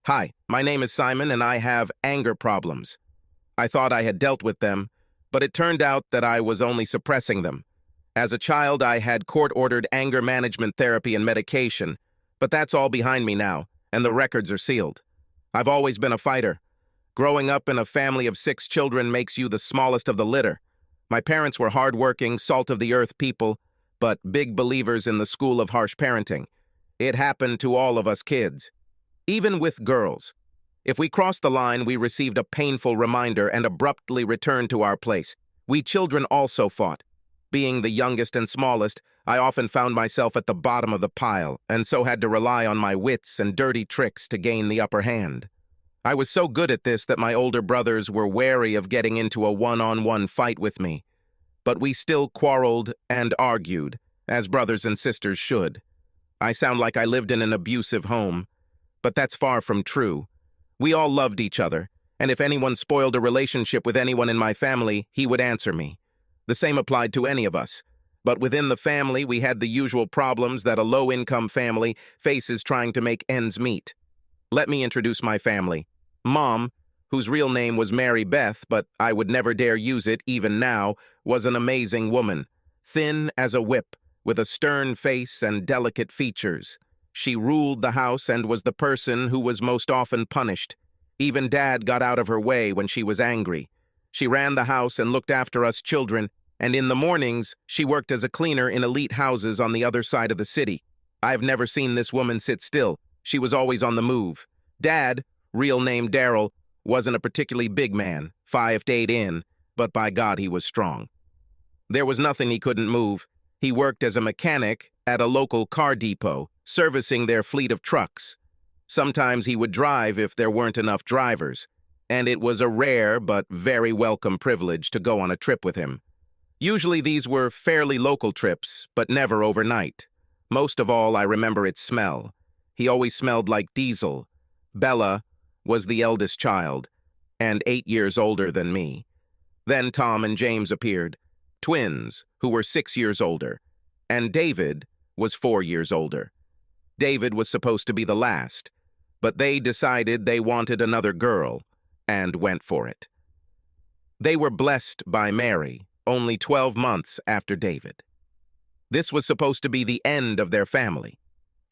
Hi, my name is Simon and I have anger problems. I thought I had dealt with them, but it turned out that I was only suppressing them. As a child, I had court-ordered anger management therapy and medication, but that's all behind me now, and the records are sealed. I've always been a fighter. Growing up in a family of 6 children makes you the smallest of the litter. My parents were hard-working, salt-of-the-earth people, but big believers in the school of harsh parenting. It happened to all of us kids. Even with girls. If we crossed the line, we received a painful reminder and abruptly returned to our place. We children also fought. Being the youngest and smallest, I often found myself at the bottom of the pile, and so had to rely on my wits and dirty tricks to gain the upper hand. I was so good at this that my older brothers were wary of getting into a one-on-one fight with me. But we still quarreled and argued, as brothers and sisters should. I sound like I lived in an abusive home, but that's far from true. We all loved each other, and if anyone spoiled a relationship with anyone in my family, he would answer me. The same applied to any of us. But within the family, we had the usual problems that a low-income family faces trying to make ends meet. Let me introduce my family. Mom, whose real name was Mary Beth, but I would never dare use it even now, was an amazing woman. Thin as a whip, with a stern face and delicate features. She ruled the house and was the person who was most often punished. Even Dad got out of her way when she was angry. She ran the house and looked after us children, and in the mornings, she worked as a cleaner in elite houses on the other side of the city. I've never seen this woman sit still. She was always on the move. Dad, real name Daryl, wasn't a particularly big man, 5'8" in, but by God he was strong. There was nothing he couldn't move. He worked as a mechanic at a local car depot, servicing their fleet of trucks. Sometimes he would drive if there weren't enough drivers, and it was a rare but very welcome privilege to go on a trip with him. Usually these were fairly local trips, but never overnight. Most of all, I remember its smell. He always smelled like diesel. Bella was the eldest child, and 8 years older than me. Then Tom and James appeared, twins who were 6 years older, and David was 4 years older. David was supposed to be the last, but they decided they wanted another girl, and went for it. They were blessed by Mary, only 12 months after David. This was supposed to be the end of their family.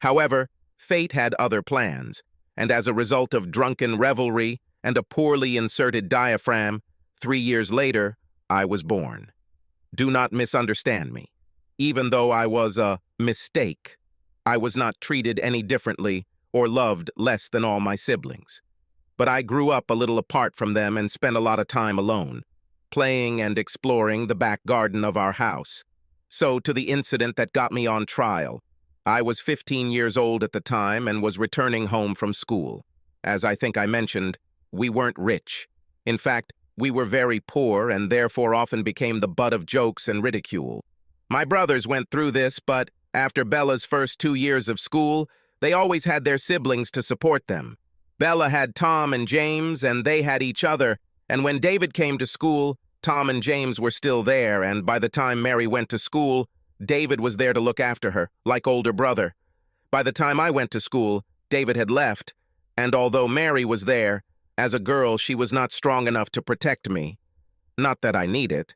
However, fate had other plans, and as a result of drunken revelry and a poorly inserted diaphragm, 3 years later, I was born. Do not misunderstand me. Even though I was a mistake, I was not treated any differently or loved less than all my siblings. But I grew up a little apart from them and spent a lot of time alone, playing and exploring the back garden of our house. So to the incident that got me on trial. I was 15 years old at the time and was returning home from school. As I think I mentioned, we weren't rich. In fact, we were very poor and therefore often became the butt of jokes and ridicule. My brothers went through this, but after Bella's first 2 years of school, they always had their siblings to support them. Bella had Tom and James, and they had each other, and when David came to school, Tom and James were still there, and by the time Mary went to school, David was there to look after her, like older brother. By the time I went to school, David had left, and although Mary was there, as a girl she was not strong enough to protect me. Not that I need it.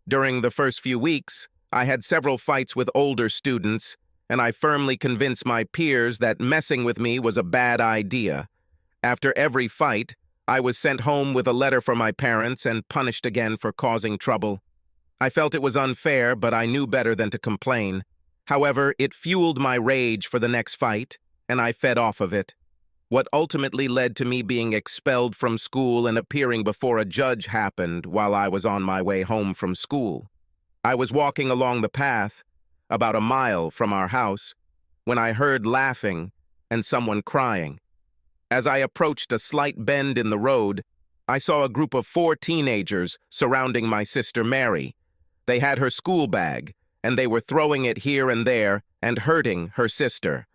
During the first few weeks, I had several fights with older students, and I firmly convinced my peers that messing with me was a bad idea. After every fight, I was sent home with a letter from my parents and punished again for causing trouble. I felt it was unfair, but I knew better than to complain. However, it fueled my rage for the next fight, and I fed off of it. What ultimately led to me being expelled from school and appearing before a judge happened while I was on my way home from school. I was walking along the path, about a mile from our house, when I heard laughing and someone crying. As I approached a slight bend in the road, I saw a group of 4 teenagers surrounding my sister Mary. They had her school bag, and they were throwing it here and there and hurting her sister.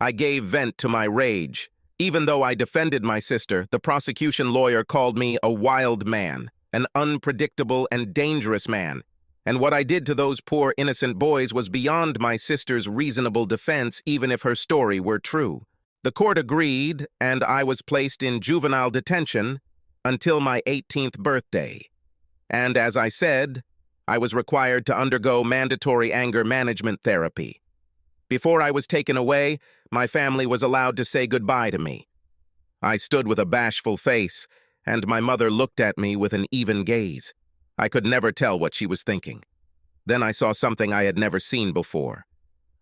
I gave vent to my rage. Even though I defended my sister, the prosecution lawyer called me a wild man, an unpredictable and dangerous man. And what I did to those poor innocent boys was beyond my sister's reasonable defense, even if her story were true. The court agreed, and I was placed in juvenile detention until my 18th birthday. And as I said, I was required to undergo mandatory anger management therapy. Before I was taken away, my family was allowed to say goodbye to me. I stood with a bashful face, and my mother looked at me with an even gaze. I could never tell what she was thinking. Then I saw something I had never seen before.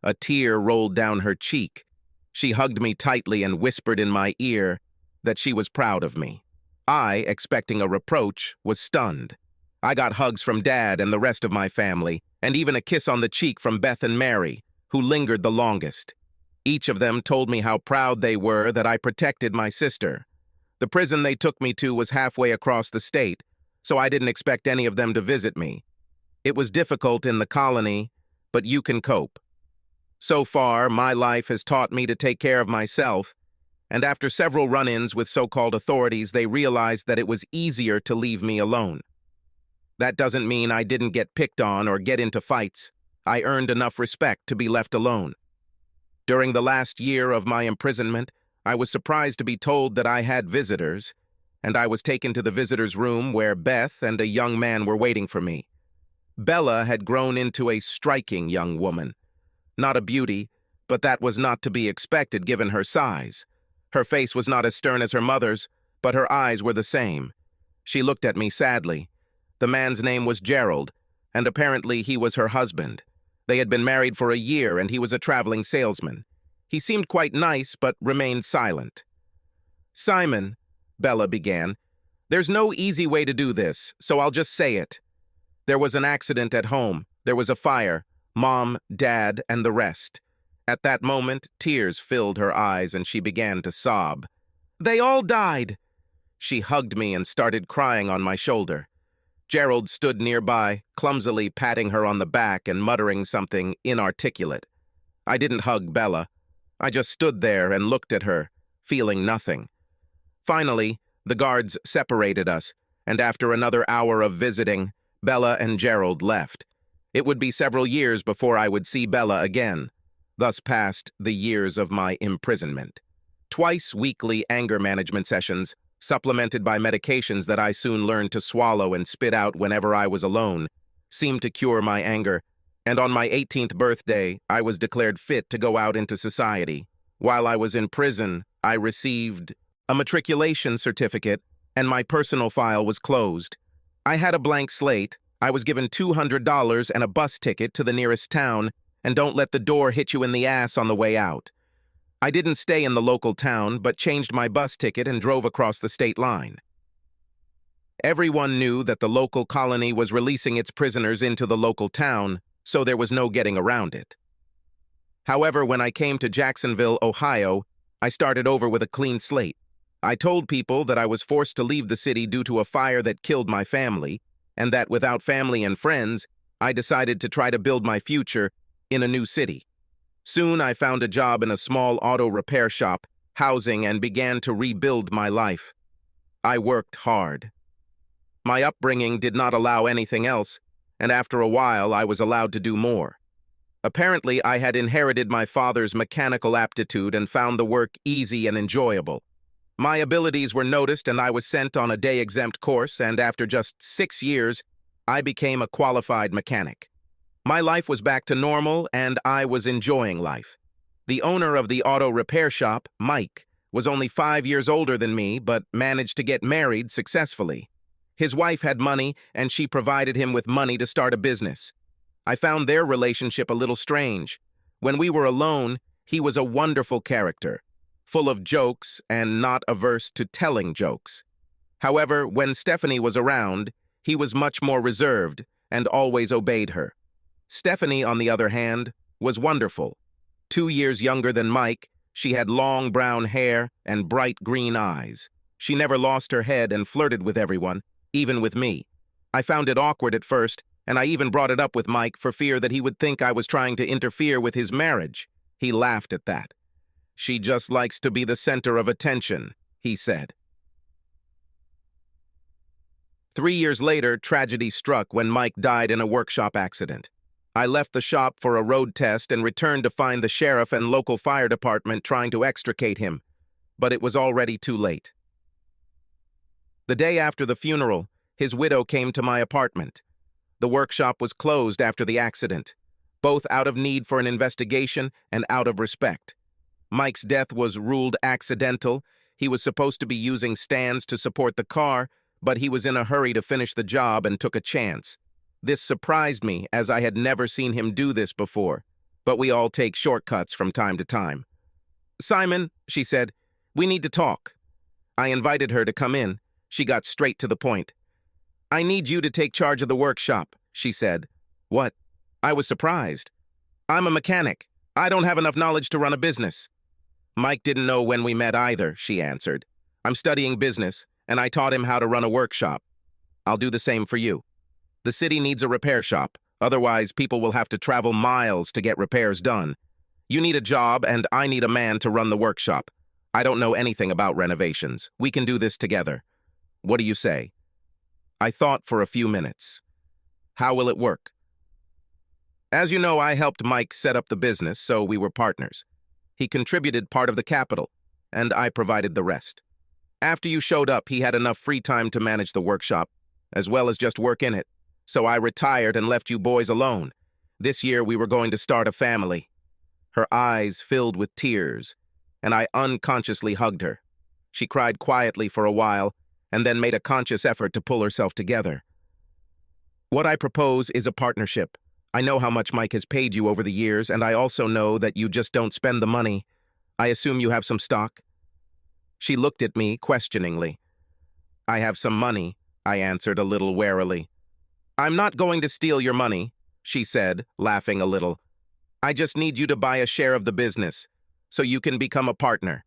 A tear rolled down her cheek. She hugged me tightly and whispered in my ear that she was proud of me. I, expecting a reproach, was stunned. I got hugs from Dad and the rest of my family, and even a kiss on the cheek from Beth and Mary, who lingered the longest. Each of them told me how proud they were that I protected my sister. The prison they took me to was halfway across the state, so I didn't expect any of them to visit me. It was difficult in the colony, but you can cope. So far, my life has taught me to take care of myself, and after several run-ins with so-called authorities, they realized that it was easier to leave me alone. That doesn't mean I didn't get picked on or get into fights. I earned enough respect to be left alone. During the last year of my imprisonment, I was surprised to be told that I had visitors, and I was taken to the visitors' room where Beth and a young man were waiting for me. Bella had grown into a striking young woman. Not a beauty, but that was not to be expected given her size. Her face was not as stern as her mother's, but her eyes were the same. She looked at me sadly. The man's name was Gerald, and apparently he was her husband. They had been married for a year, and he was a traveling salesman. He seemed quite nice, but remained silent. "Simon," Bella began, "there's no easy way to do this, so I'll just say it. There was an accident at home. There was a fire. Mom, Dad, and the rest." At that moment, tears filled her eyes, and she began to sob. "They all died." She hugged me and started crying on my shoulder. Gerald stood nearby, clumsily patting her on the back and muttering something inarticulate. I didn't hug Bella. I just stood there and looked at her, feeling nothing. Finally, the guards separated us, and after another hour of visiting, Bella and Gerald left. It would be several years before I would see Bella again. Thus passed the years of my imprisonment. Twice weekly anger management sessions, supplemented by medications that I soon learned to swallow and spit out whenever I was alone, seemed to cure my anger, and on my 18th birthday, I was declared fit to go out into society. While I was in prison, I received a matriculation certificate, and my personal file was closed. I had a blank slate. I was given $200 and a bus ticket to the nearest town, and don't let the door hit you in the ass on the way out. I didn't stay in the local town, but changed my bus ticket and drove across the state line. Everyone knew that the local colony was releasing its prisoners into the local town, so there was no getting around it. However, when I came to Jacksonville, Ohio, I started over with a clean slate. I told people that I was forced to leave the city due to a fire that killed my family, and that without family and friends, I decided to try to build my future in a new city. Soon I found a job in a small auto repair shop, housing, and began to rebuild my life. I worked hard. My upbringing did not allow anything else, and after a while I was allowed to do more. Apparently, I had inherited my father's mechanical aptitude and found the work easy and enjoyable. My abilities were noticed, and I was sent on a day-exempt course, and after just 6 years, I became a qualified mechanic. My life was back to normal, and I was enjoying life. The owner of the auto repair shop, Mike, was only 5 years older than me, but managed to get married successfully. His wife had money, and she provided him with money to start a business. I found their relationship a little strange. When we were alone, he was a wonderful character, full of jokes and not averse to telling jokes. However, when Stephanie was around, he was much more reserved and always obeyed her. Stephanie, on the other hand, was wonderful. 2 years younger than Mike, she had long brown hair and bright green eyes. She never lost her head and flirted with everyone, even with me. I found it awkward at first, and I even brought it up with Mike for fear that he would think I was trying to interfere with his marriage. He laughed at that. "She just likes to be the center of attention," he said. 3 years later, tragedy struck when Mike died in a workshop accident. I left the shop for a road test and returned to find the sheriff and local fire department trying to extricate him, but it was already too late. The day after the funeral, his widow came to my apartment. The workshop was closed after the accident, both out of need for an investigation and out of respect. Mike's death was ruled accidental. He was supposed to be using stands to support the car, but he was in a hurry to finish the job and took a chance. This surprised me, as I had never seen him do this before, but we all take shortcuts from time to time. "Simon," she said, "we need to talk." I invited her to come in. She got straight to the point. "I need you to take charge of the workshop," she said. "What?" I was surprised. "I'm a mechanic. I don't have enough knowledge to run a business." "Mike didn't know when we met either," she answered. "I'm studying business, and I taught him how to run a workshop. I'll do the same for you. The city needs a repair shop. Otherwise, people will have to travel miles to get repairs done. You need a job, and I need a man to run the workshop. I don't know anything about renovations. We can do this together. What do you say?" I thought for a few minutes. "How will it work?" "As you know, I helped Mike set up the business, so we were partners. He contributed part of the capital, and I provided the rest. After you showed up, he had enough free time to manage the workshop, as well as just work in it. So I retired and left you boys alone. This year we were going to start a family." Her eyes filled with tears, and I unconsciously hugged her. She cried quietly for a while, and then made a conscious effort to pull herself together. "What I propose is a partnership. I know how much Mike has paid you over the years, and I also know that you just don't spend the money. I assume you have some stock?" She looked at me questioningly. "I have some money," I answered a little warily. "I'm not going to steal your money," she said, laughing a little. "I just need you to buy a share of the business, so you can become a partner.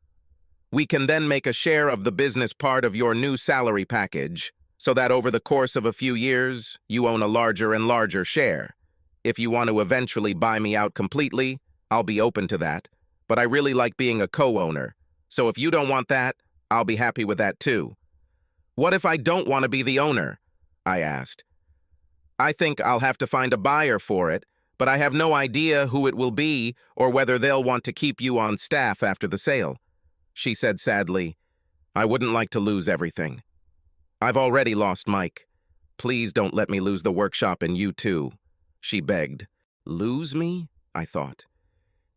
We can then make a share of the business part of your new salary package, so that over the course of a few years, you own a larger and larger share. If you want to eventually buy me out completely, I'll be open to that, but I really like being a co-owner, so if you don't want that, I'll be happy with that too." "What if I don't want to be the owner?" I asked. "I think I'll have to find a buyer for it, but I have no idea who it will be or whether they'll want to keep you on staff after the sale." She said sadly, "I wouldn't like to lose everything. I've already lost Mike. Please don't let me lose the workshop and you too," she begged. "Lose me?" I thought.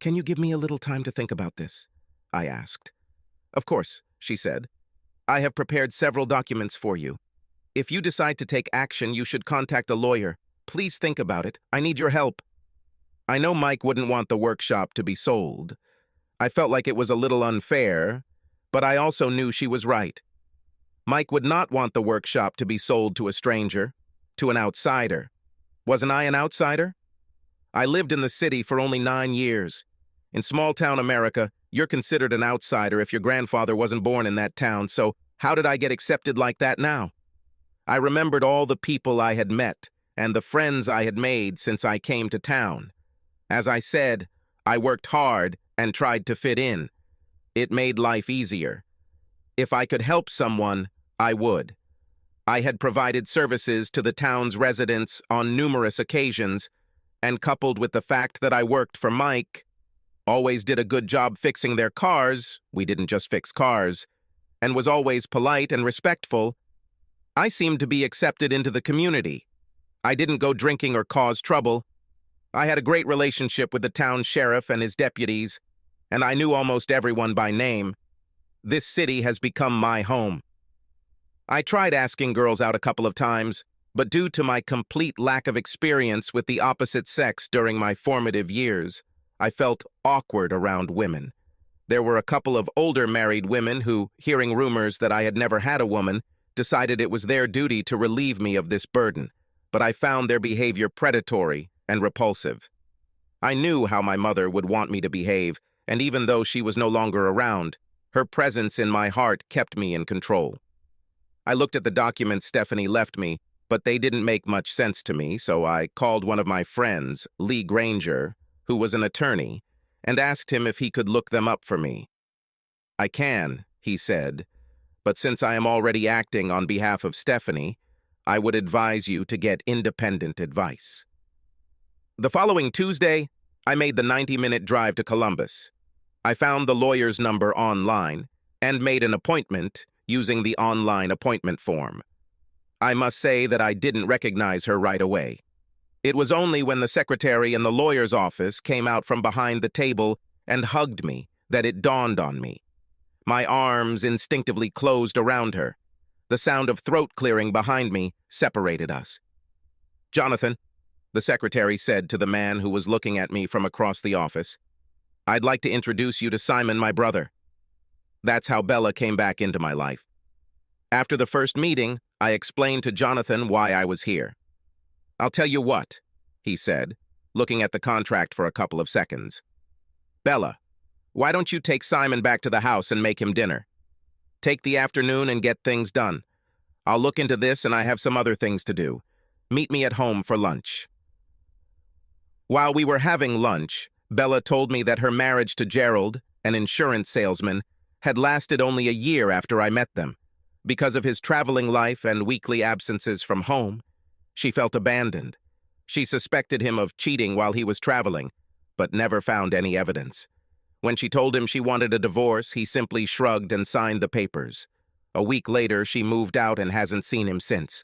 "Can you give me a little time to think about this?" I asked. "Of course," she said. "I have prepared several documents for you. If you decide to take action, you should contact a lawyer. Please think about it. I need your help." I know Mike wouldn't want the workshop to be sold. I felt like it was a little unfair, but I also knew she was right. Mike would not want the workshop to be sold to a stranger, to an outsider. Wasn't I an outsider? I lived in the city for only 9 years. In small-town America, you're considered an outsider if your grandfather wasn't born in that town, so how did I get accepted like that now? I remembered all the people I had met and the friends I had made since I came to town. As I said, I worked hard and tried to fit in. It made life easier. If I could help someone, I would. I had provided services to the town's residents on numerous occasions, and coupled with the fact that I worked for Mike, always did a good job fixing their cars, we didn't just fix cars, and was always polite and respectful, I seemed to be accepted into the community. I didn't go drinking or cause trouble. I had a great relationship with the town sheriff and his deputies, and I knew almost everyone by name. This city has become my home. I tried asking girls out a couple of times, but due to my complete lack of experience with the opposite sex during my formative years, I felt awkward around women. There were a couple of older married women who, hearing rumors that I had never had a woman, decided it was their duty to relieve me of this burden, but I found their behavior predatory and repulsive. I knew how my mother would want me to behave, and even though she was no longer around, her presence in my heart kept me in control. I looked at the documents Stephanie left me, but they didn't make much sense to me, so I called one of my friends, Lee Granger, who was an attorney, and asked him if he could look them up for me. "I can," he said, "but since I am already acting on behalf of Stephanie, I would advise you to get independent advice." The following Tuesday, I made the 90-minute drive to Columbus. I found the lawyer's number online and made an appointment using the online appointment form. I must say that I didn't recognize her right away. It was only when the secretary in the lawyer's office came out from behind the table and hugged me that it dawned on me. My arms instinctively closed around her. The sound of throat clearing behind me separated us. "Jonathan," the secretary said to the man who was looking at me from across the office, "I'd like to introduce you to Simon, my brother." That's how Bella came back into my life. After the first meeting, I explained to Jonathan why I was here. "I'll tell you what," he said, looking at the contract for a couple of seconds. "Bella, why don't you take Simon back to the house and make him dinner? Take the afternoon and get things done. I'll look into this and I have some other things to do. Meet me at home for lunch." While we were having lunch, Bella told me that her marriage to Gerald, an insurance salesman, had lasted only a year after I met them. Because of his traveling life and weekly absences from home, she felt abandoned. She suspected him of cheating while he was traveling, but never found any evidence. When she told him she wanted a divorce, he simply shrugged and signed the papers. A week later, she moved out and hasn't seen him since.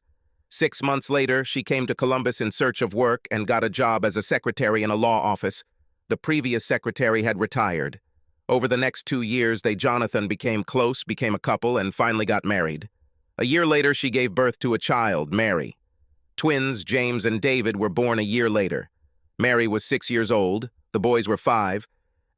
6 months later, she came to Columbus in search of work and got a job as a secretary in a law office. The previous secretary had retired. Over the next 2 years, Jonathan became close, became a couple, and finally got married. A year later, she gave birth to a child, Mary. Twins, James and David, were born a year later. Mary was 6 years old, the boys were 5,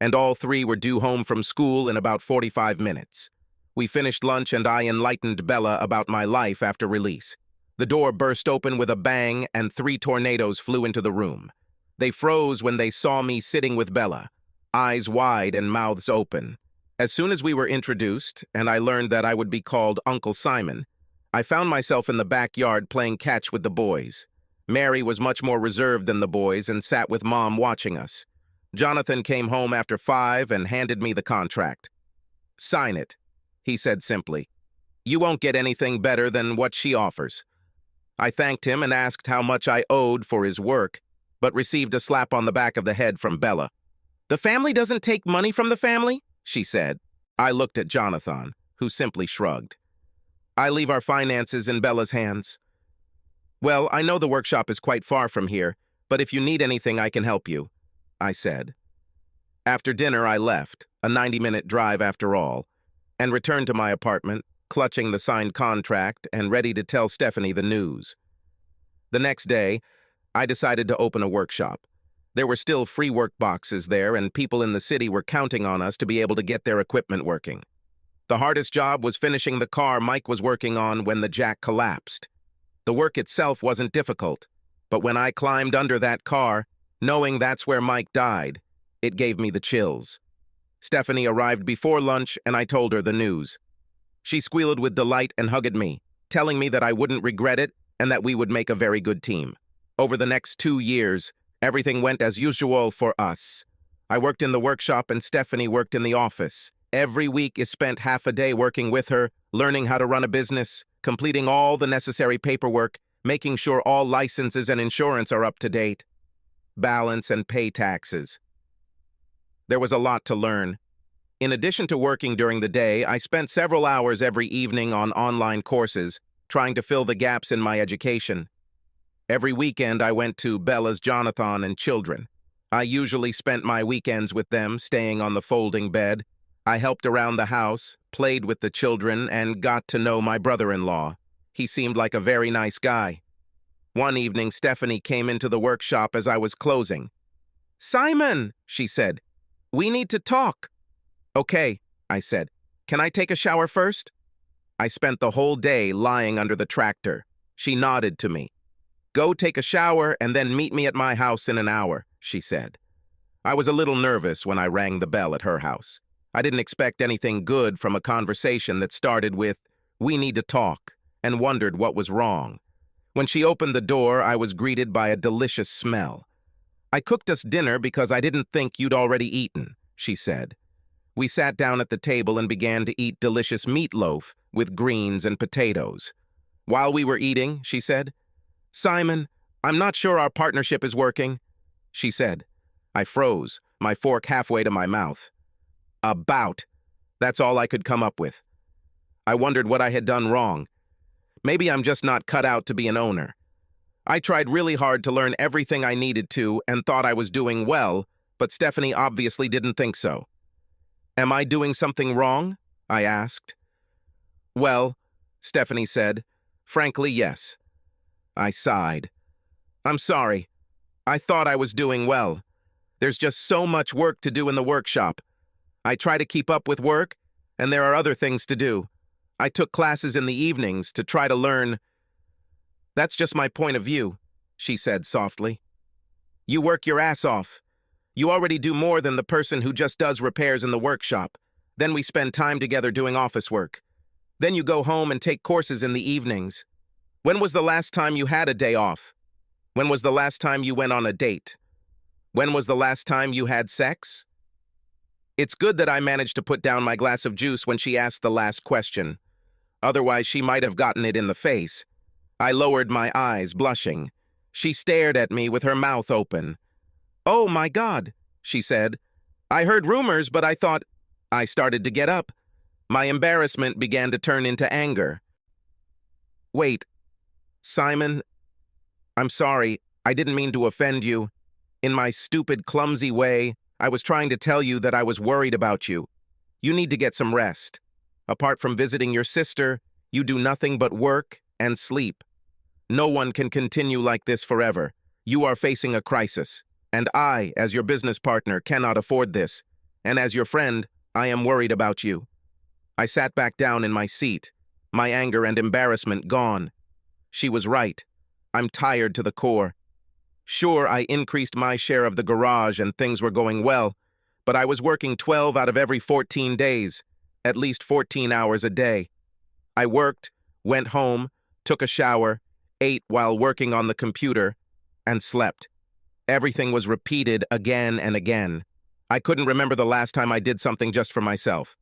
and all 3 were due home from school in about 45 minutes. We finished lunch and I enlightened Bella about my life after release. The door burst open with a bang and 3 tornadoes flew into the room. They froze when they saw me sitting with Bella, eyes wide and mouths open. As soon as we were introduced, and I learned that I would be called Uncle Simon, I found myself in the backyard playing catch with the boys. Mary was much more reserved than the boys and sat with Mom watching us. Jonathan came home after 5 and handed me the contract. "Sign it," he said simply. "You won't get anything better than what she offers." I thanked him and asked how much I owed for his work, but received a slap on the back of the head from Bella. "The family doesn't take money from the family," she said. I looked at Jonathan, who simply shrugged. "I leave our finances in Bella's hands." "Well, I know the workshop is quite far from here, but if you need anything, I can help you," I said. After dinner, I left, a 90-minute drive after all, and returned to my apartment, clutching the signed contract and ready to tell Stephanie the news. The next day, I decided to open a workshop. There were still free work boxes there, and people in the city were counting on us to be able to get their equipment working. The hardest job was finishing the car Mike was working on when the jack collapsed. The work itself wasn't difficult, but when I climbed under that car, knowing that's where Mike died, it gave me the chills. Stephanie arrived before lunch, and I told her the news. She squealed with delight and hugged me, telling me that I wouldn't regret it and that we would make a very good team. Over the next 2 years, everything went as usual for us. I worked in the workshop and Stephanie worked in the office. Every week is spent half a day working with her, learning how to run a business, completing all the necessary paperwork, making sure all licenses and insurance are up to date, balance and pay taxes. There was a lot to learn. In addition to working during the day, I spent several hours every evening on online courses, trying to fill the gaps in my education. Every weekend I went to Bella's Jonathan and children. I usually spent my weekends with them, staying on the folding bed. I helped around the house, played with the children, and got to know my brother-in-law. He seemed like a very nice guy. One evening, Stephanie came into the workshop as I was closing. "Simon," she said, "we need to talk." "Okay," I said. "Can I take a shower first?" I spent the whole day lying under the tractor. She nodded to me. "Go take a shower and then meet me at my house in an hour," she said. I was a little nervous when I rang the bell at her house. I didn't expect anything good from a conversation that started with, "We need to talk," and wondered what was wrong. When she opened the door, I was greeted by a delicious smell. "I cooked us dinner because I didn't think you'd already eaten," she said. We sat down at the table and began to eat delicious meatloaf with greens and potatoes. While we were eating, she said, "Simon, I'm not sure our partnership is working. she said. I froze, my fork halfway to my mouth. About. That's all I could come up with. I wondered what I had done wrong. Maybe I'm just not cut out to be an owner. I tried really hard to learn everything I needed to and thought I was doing well, but Stephanie obviously didn't think so. Am I doing something wrong? I asked. Well, Stephanie said, frankly, yes. I sighed. I'm sorry. I thought I was doing well. There's just so much work to do in the workshop. I try to keep up with work, and there are other things to do. I took classes in the evenings to try to learn. That's just my point of view, she said softly. You work your ass off. You already do more than the person who just does repairs in the workshop. Then we spend time together doing office work. Then you go home and take courses in the evenings. When was the last time you had a day off? When was the last time you went on a date? When was the last time you had sex? It's good that I managed to put down my glass of juice when she asked the last question. Otherwise, she might have gotten it in the face. I lowered my eyes, blushing. She stared at me with her mouth open. Oh, my God, she said. I heard rumors, but I thought... I started to get up. My embarrassment began to turn into anger. Wait, Simon, I'm sorry. I didn't mean to offend you. In my stupid, clumsy way, I was trying to tell you that I was worried about you. You need to get some rest. Apart from visiting your sister, you do nothing but work and sleep. No one can continue like this forever. You are facing a crisis, and I, as your business partner, cannot afford this. And as your friend, I am worried about you. I sat back down in my seat, my anger and embarrassment gone. She was right. I'm tired to the core. Sure, I increased my share of the garage and things were going well, but I was working 12 out of every 14 days, at least 14 hours a day. I worked, went home, took a shower, ate while working on the computer, and slept. Everything was repeated again and again. I couldn't remember the last time I did something just for myself.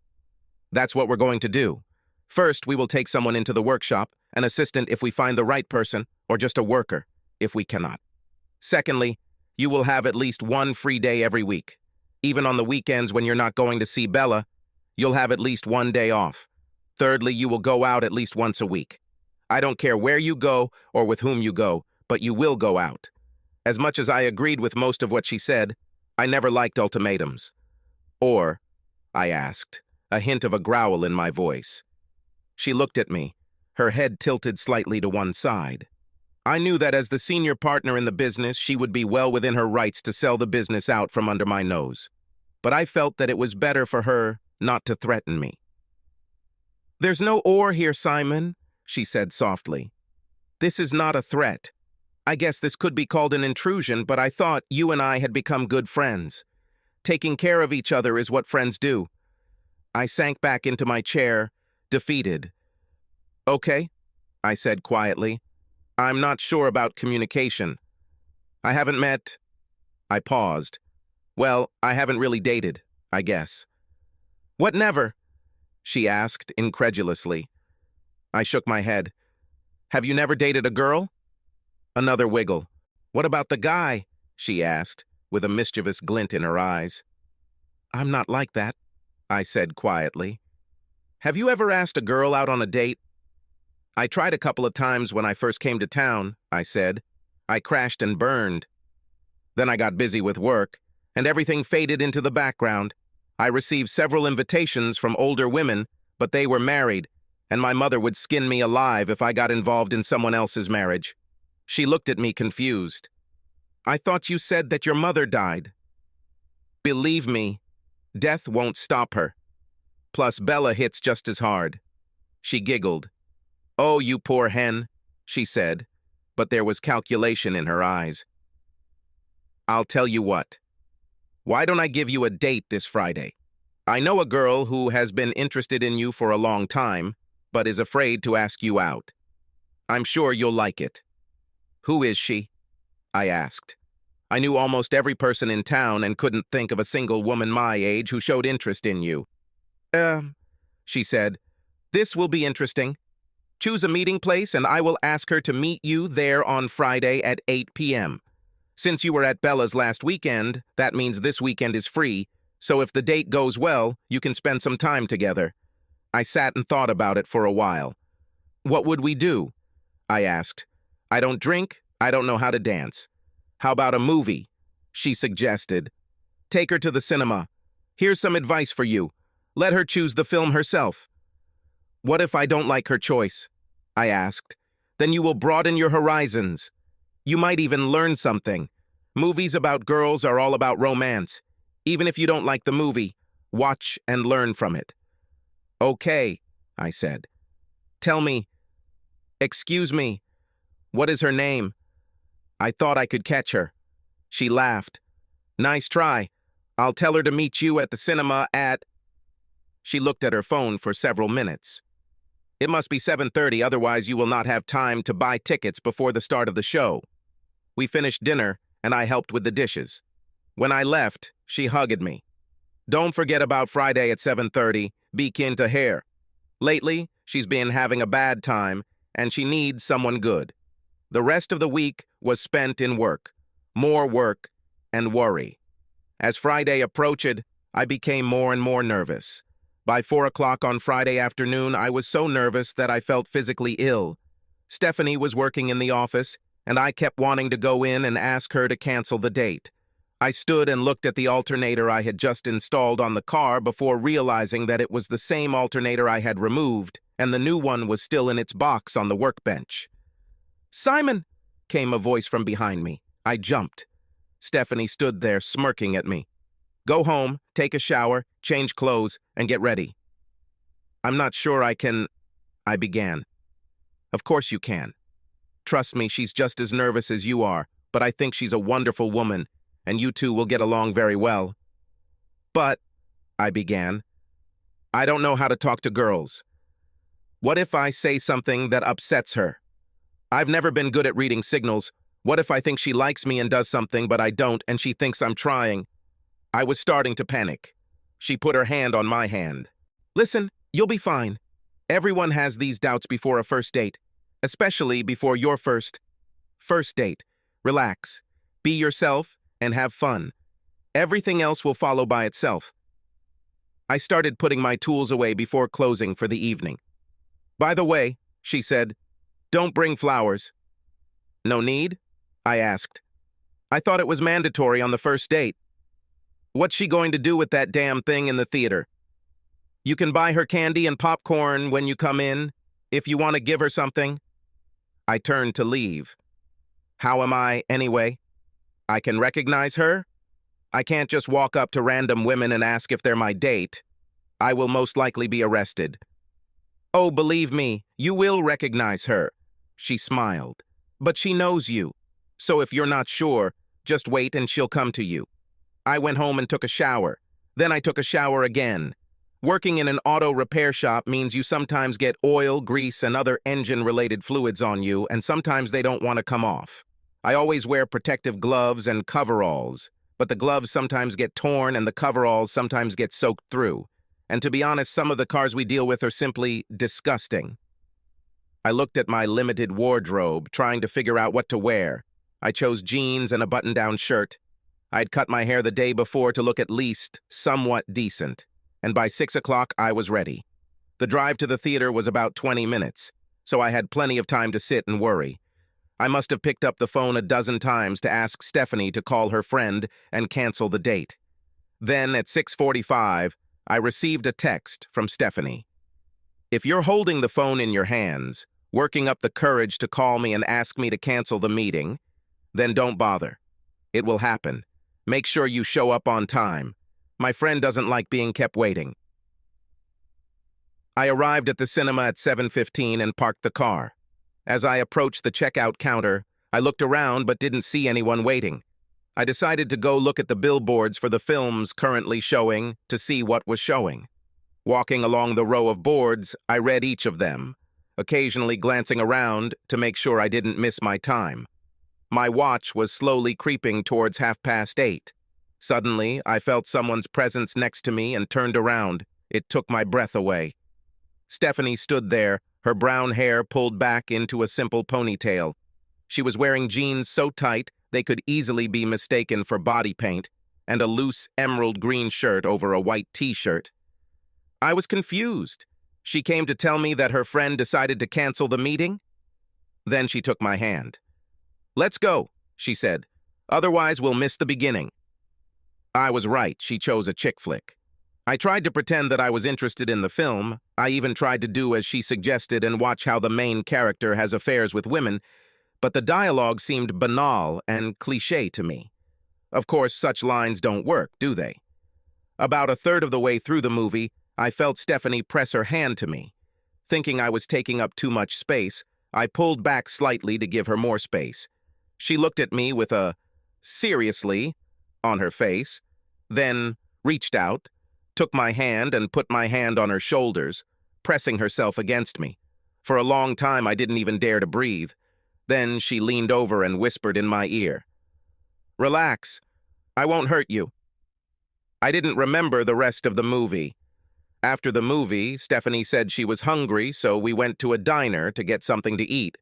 That's what we're going to do. First, we will take someone into the workshop, an assistant if we find the right person, or just a worker, if we cannot. Secondly, you will have at least one free day every week. Even on the weekends when you're not going to see Bella, you'll have at least one day off. Thirdly, you will go out at least once a week. I don't care where you go or with whom you go, but you will go out. As much as I agreed with most of what she said, I never liked ultimatums. Or, I asked, a hint of a growl in my voice. She looked at me, her head tilted slightly to one side. I knew that as the senior partner in the business, she would be well within her rights to sell the business out from under my nose. But I felt that it was better for her not to threaten me. There's no or here, Simon, she said softly. This is not a threat. I guess this could be called an intrusion, but I thought you and I had become good friends. Taking care of each other is what friends do. I sank back into my chair, defeated. Okay, I said quietly. I'm not sure about communication. I haven't met... I paused. Well, I haven't really dated, I guess. What never? She asked incredulously. I shook my head. Have you never dated a girl? Another wiggle. What about the guy? She asked, with a mischievous glint in her eyes. I'm not like that, I said quietly. Have you ever asked a girl out on a date? I tried a couple of times when I first came to town, I said. I crashed and burned. Then I got busy with work, and everything faded into the background. I received several invitations from older women, but they were married, and my mother would skin me alive if I got involved in someone else's marriage. She looked at me confused. I thought you said that your mother died. Believe me, death won't stop her. Plus, Bella hits just as hard. She giggled. Oh, you poor hen, she said, but there was calculation in her eyes. I'll tell you what. Why don't I give you a date this Friday? I know a girl who has been interested in you for a long time, but is afraid to ask you out. I'm sure you'll like it. Who is she? I asked. I knew almost every person in town and couldn't think of a single woman my age who showed interest in you. She said, this will be interesting. Choose a meeting place and I will ask her to meet you there on Friday at 8 p.m. Since you were at Bella's last weekend, that means this weekend is free, so if the date goes well, you can spend some time together. I sat and thought about it for a while. What would we do? I asked. I don't drink, I don't know how to dance. How about a movie? She suggested. Take her to the cinema. Here's some advice for you. Let her choose the film herself. What if I don't like her choice? I asked. Then you will broaden your horizons. You might even learn something. Movies about girls are all about romance. Even if you don't like the movie, watch and learn from it. Okay, I said. Tell me, excuse me, what is her name? I thought I could catch her. She laughed. Nice try. I'll tell her to meet you at the cinema at... She looked at her phone for several minutes. It must be 7:30, otherwise you will not have time to buy tickets before the start of the show. We finished dinner, and I helped with the dishes. When I left, she hugged me. Don't forget about Friday at 7:30, be kin to her. Lately, she's been having a bad time, and she needs someone good. The rest of the week was spent in work, more work, and worry. As Friday approached, I became more and more nervous. By 4 o'clock on Friday afternoon, I was so nervous that I felt physically ill. Stephanie was working in the office, and I kept wanting to go in and ask her to cancel the date. I stood and looked at the alternator I had just installed on the car before realizing that it was the same alternator I had removed, and the new one was still in its box on the workbench. Simon! Came a voice from behind me. I jumped. Stephanie stood there smirking at me. Go home, take a shower, change clothes, and get ready. I'm not sure I can... I began. Of course you can. Trust me, she's just as nervous as you are, but I think she's a wonderful woman, and you two will get along very well. But, I began, I don't know how to talk to girls. What if I say something that upsets her? I've never been good at reading signals. What if I think she likes me and does something, but I don't, and she thinks I'm trying? I was starting to panic. She put her hand on my hand. Listen, you'll be fine. Everyone has these doubts before a first date, especially before your first date. Relax, be yourself, and have fun. Everything else will follow by itself. I started putting my tools away before closing for the evening. By the way, she said, don't bring flowers. No need? I asked. I thought it was mandatory on the first date. What's she going to do with that damn thing in the theater? You can buy her candy and popcorn when you come in, if you want to give her something. I turned to leave. How am I, anyway? I can recognize her? I can't just walk up to random women and ask if they're my date. I will most likely be arrested. Oh, believe me, you will recognize her. She smiled. But she knows you. So if you're not sure, just wait and she'll come to you. I went home and took a shower. Then I took a shower again. Working in an auto repair shop means you sometimes get oil, grease, and other engine-related fluids on you, and sometimes they don't want to come off. I always wear protective gloves and coveralls, but the gloves sometimes get torn and the coveralls sometimes get soaked through. And to be honest, some of the cars we deal with are simply disgusting. I looked at my limited wardrobe, trying to figure out what to wear. I chose jeans and a button-down shirt. I'd cut my hair the day before to look at least somewhat decent, and by 6 o'clock I was ready. The drive to the theater was about 20 minutes, so I had plenty of time to sit and worry. I must have picked up the phone a dozen times to ask Stephanie to call her friend and cancel the date. Then, at 6:45, I received a text from Stephanie. If you're holding the phone in your hands, working up the courage to call me and ask me to cancel the meeting, then don't bother. It will happen. Make sure you show up on time. My friend doesn't like being kept waiting. I arrived at the cinema at 7:15 and parked the car. As I approached the checkout counter, I looked around but didn't see anyone waiting. I decided to go look at the billboards for the films currently showing to see what was showing. Walking along the row of boards, I read each of them, occasionally glancing around to make sure I didn't miss my time. My watch was slowly creeping towards 8:30. Suddenly, I felt someone's presence next to me and turned around. It took my breath away. Stephanie stood there, her brown hair pulled back into a simple ponytail. She was wearing jeans so tight They could easily be mistaken for body paint and a loose emerald green shirt over a white t-shirt. I was confused. She came to tell me that her friend decided to cancel the meeting. Then she took my hand. "Let's go," she said. "Otherwise, we'll miss the beginning." I was right. She chose a chick flick. I tried to pretend that I was interested in the film. I even tried to do as she suggested and watch how the main character has affairs with women, but the dialogue seemed banal and cliché to me. Of course, such lines don't work, do they? About a third of the way through the movie, I felt Stephanie press her hand to me. Thinking I was taking up too much space, I pulled back slightly to give her more space. She looked at me with a "seriously" on her face, then reached out, took my hand and put my hand on her shoulders, pressing herself against me. For a long time, I didn't even dare to breathe. Then she leaned over and whispered in my ear, "Relax, I won't hurt you." I didn't remember the rest of the movie. After the movie, Stephanie said she was hungry, so we went to a diner to get something to eat.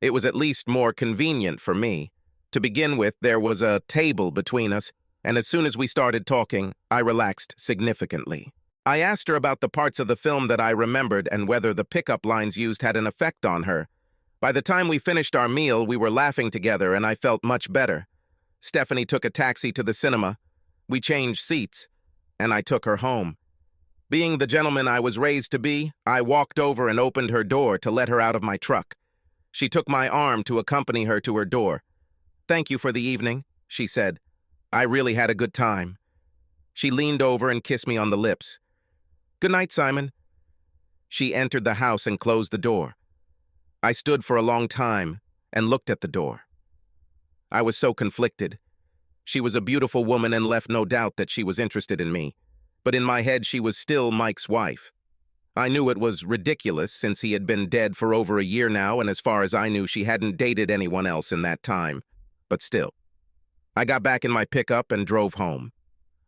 It was at least more convenient for me. To begin with, there was a table between us, and as soon as we started talking, I relaxed significantly. I asked her about the parts of the film that I remembered and whether the pickup lines used had an effect on her. By the time we finished our meal, we were laughing together, and I felt much better. Stephanie took a taxi to the cinema. We changed seats, and I took her home. Being the gentleman I was raised to be, I walked over and opened her door to let her out of my truck. She took my arm to accompany her to her door. "Thank you for the evening," she said. "I really had a good time." She leaned over and kissed me on the lips. "Good night, Simon." She entered the house and closed the door. I stood for a long time and looked at the door. I was so conflicted. She was a beautiful woman and left no doubt that she was interested in me. But in my head, she was still Mike's wife. I knew it was ridiculous since he had been dead for over a year now, and as far as I knew, she hadn't dated anyone else in that time. But still. I got back in my pickup and drove home.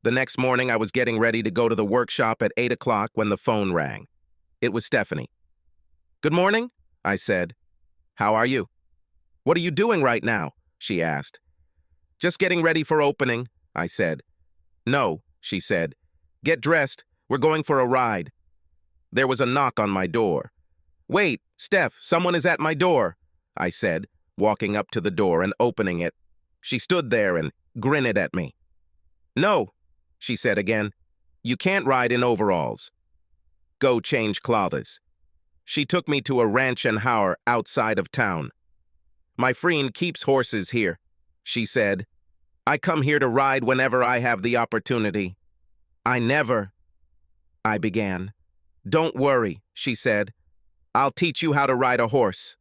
The next morning, I was getting ready to go to the workshop at 8 o'clock when the phone rang. It was Stephanie. "Good morning," I said. "How are you?" "What are you doing right now?" she asked. "Just getting ready for opening," I said. "No," she said. "Get dressed. We're going for a ride." There was a knock on my door. "Wait, Steph, someone is at my door," I said, walking up to the door and opening it. She stood there and grinned at me. "No," she said again. "You can't ride in overalls. Go change clothes." She took me to a ranch and house outside of town. "My friend keeps horses here," she said. "I come here to ride whenever I have the opportunity." I began. "Don't worry," she said. "I'll teach you how to ride a horse."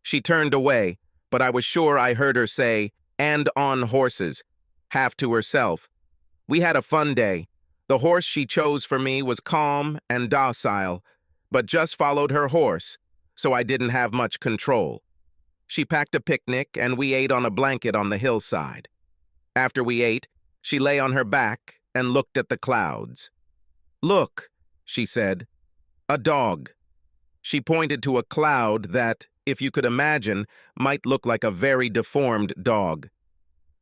She turned away, but I was sure I heard her say, "and on horses," half to herself. We had a fun day. The horse she chose for me was calm and docile, but just followed her horse, so I didn't have much control. She packed a picnic, and we ate on a blanket on the hillside. After we ate, she lay on her back and looked at the clouds. "Look," she said, "a dog." She pointed to a cloud that, if you could imagine, might look like a very deformed dog.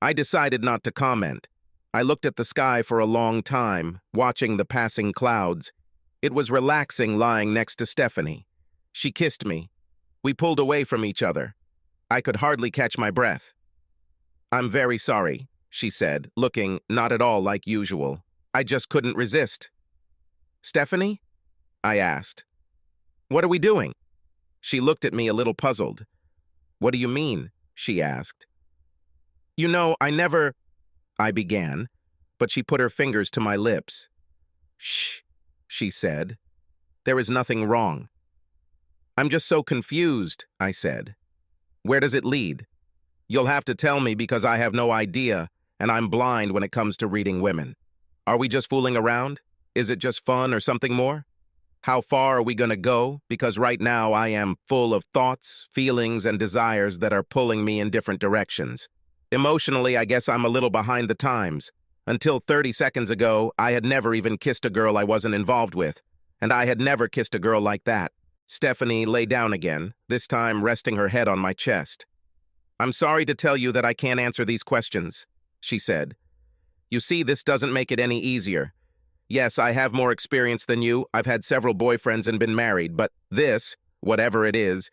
I decided not to comment. I looked at the sky for a long time, watching the passing clouds. It was relaxing lying next to Stephanie. She kissed me. We pulled away from each other. I could hardly catch my breath. "I'm very sorry," she said, looking not at all like usual. "I just couldn't resist." "Stephanie?" I asked. "What are we doing?" She looked at me a little puzzled. "What do you mean?" she asked. "You know, I began, but she put her fingers to my lips. "Shh," she said. "There is nothing wrong." "I'm just so confused," I said. "Where does it lead?" "You'll have to tell me because I have no idea, and I'm blind when it comes to reading women. Are we just fooling around? Is it just fun or something more? How far are we going to go? Because right now I am full of thoughts, feelings, and desires that are pulling me in different directions. Emotionally, I guess I'm a little behind the times. Until 30 seconds ago, I had never even kissed a girl I wasn't involved with, and I had never kissed a girl like that. Stephanie lay down again, this time resting her head on my chest. I'm sorry to tell you that I can't answer these questions, she said. You see, this doesn't make it any easier. Yes, I have more experience than you. I've had several boyfriends and been married, but this, whatever it is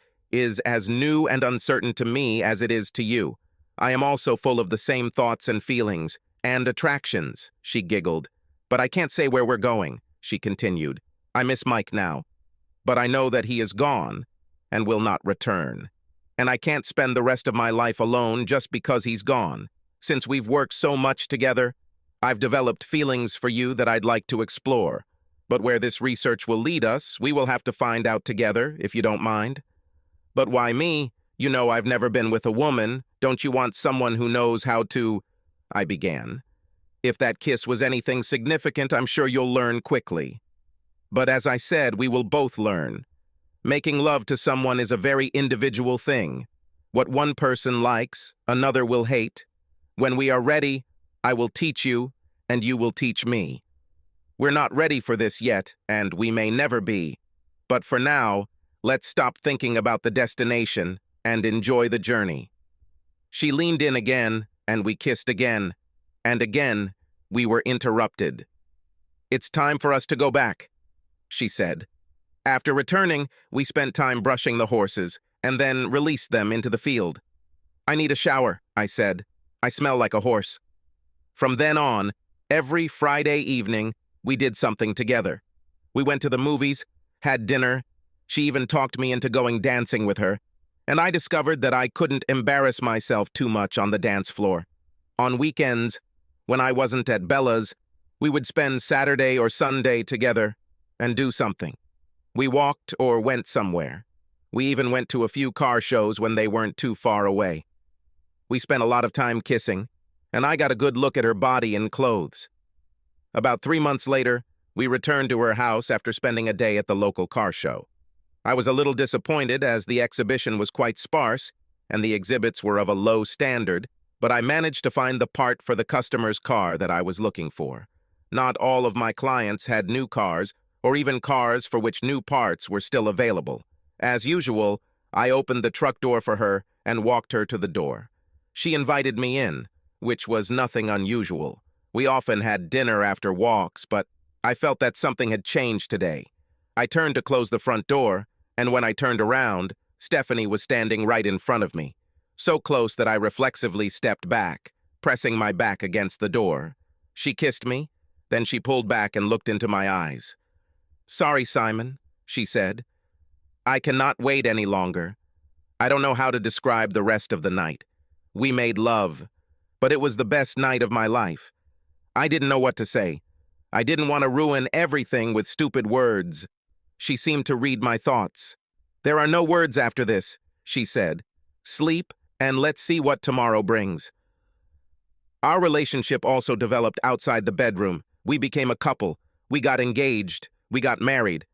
as new and uncertain to me as it is to you. I am also full of the same thoughts and feelings and attractions, she giggled. But I can't say where we're going, she continued. I miss Mike now, but I know that he is gone and will not return. And I can't spend the rest of my life alone just because he's gone. Since we've worked so much together, I've developed feelings for you that I'd like to explore. But where this research will lead us, we will have to find out together, if you don't mind. But why me? You know I've never been with a woman. Don't you want someone who knows how to... I began. If that kiss was anything significant, I'm sure you'll learn quickly. But as I said, we will both learn. Making love to someone is a very individual thing. What one person likes, another will hate. When we are ready, I will teach you, and you will teach me. We're not ready for this yet, and we may never be. But for now, let's stop thinking about the destination and enjoy the journey. She leaned in again, and we kissed again, and again, we were interrupted. It's time for us to go back, she said. After returning, we spent time brushing the horses, and then released them into the field. I need a shower, I said. I smell like a horse. From then on, every Friday evening, we did something together. We went to the movies, had dinner. She even talked me into going dancing with her, and I discovered that I couldn't embarrass myself too much on the dance floor. On weekends, when I wasn't at Bella's, we would spend Saturday or Sunday together and do something. We walked or went somewhere. We even went to a few car shows when they weren't too far away. We spent a lot of time kissing, and I got a good look at her body and clothes. About 3 months later, we returned to her house after spending a day at the local car show. I was a little disappointed as the exhibition was quite sparse and the exhibits were of a low standard, but I managed to find the part for the customer's car that I was looking for. Not all of my clients had new cars or even cars for which new parts were still available. As usual, I opened the truck door for her and walked her to the door. She invited me in, which was nothing unusual. We often had dinner after walks, but I felt that something had changed today. I turned to close the front door, and when I turned around, Stephanie was standing right in front of me, so close that I reflexively stepped back, pressing my back against the door. She kissed me, then she pulled back and looked into my eyes. "Sorry, Simon," she said. "I cannot wait any longer. I don't know how to describe the rest of the night. We made love, but it was the best night of my life. I didn't know what to say. I didn't want to ruin everything with stupid words." She seemed to read my thoughts. "There are no words after this," she said. "Sleep, and let's see what tomorrow brings." Our relationship also developed outside the bedroom. We became a couple. We got engaged. We got married.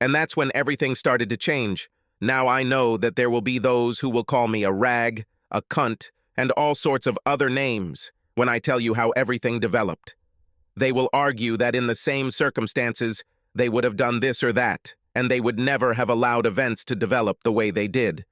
And that's when everything started to change. Now I know that there will be those who will call me a rag, a cunt, and all sorts of other names when I tell you how everything developed. They will argue that in the same circumstances, they would have done this or that, and they would never have allowed events to develop the way they did.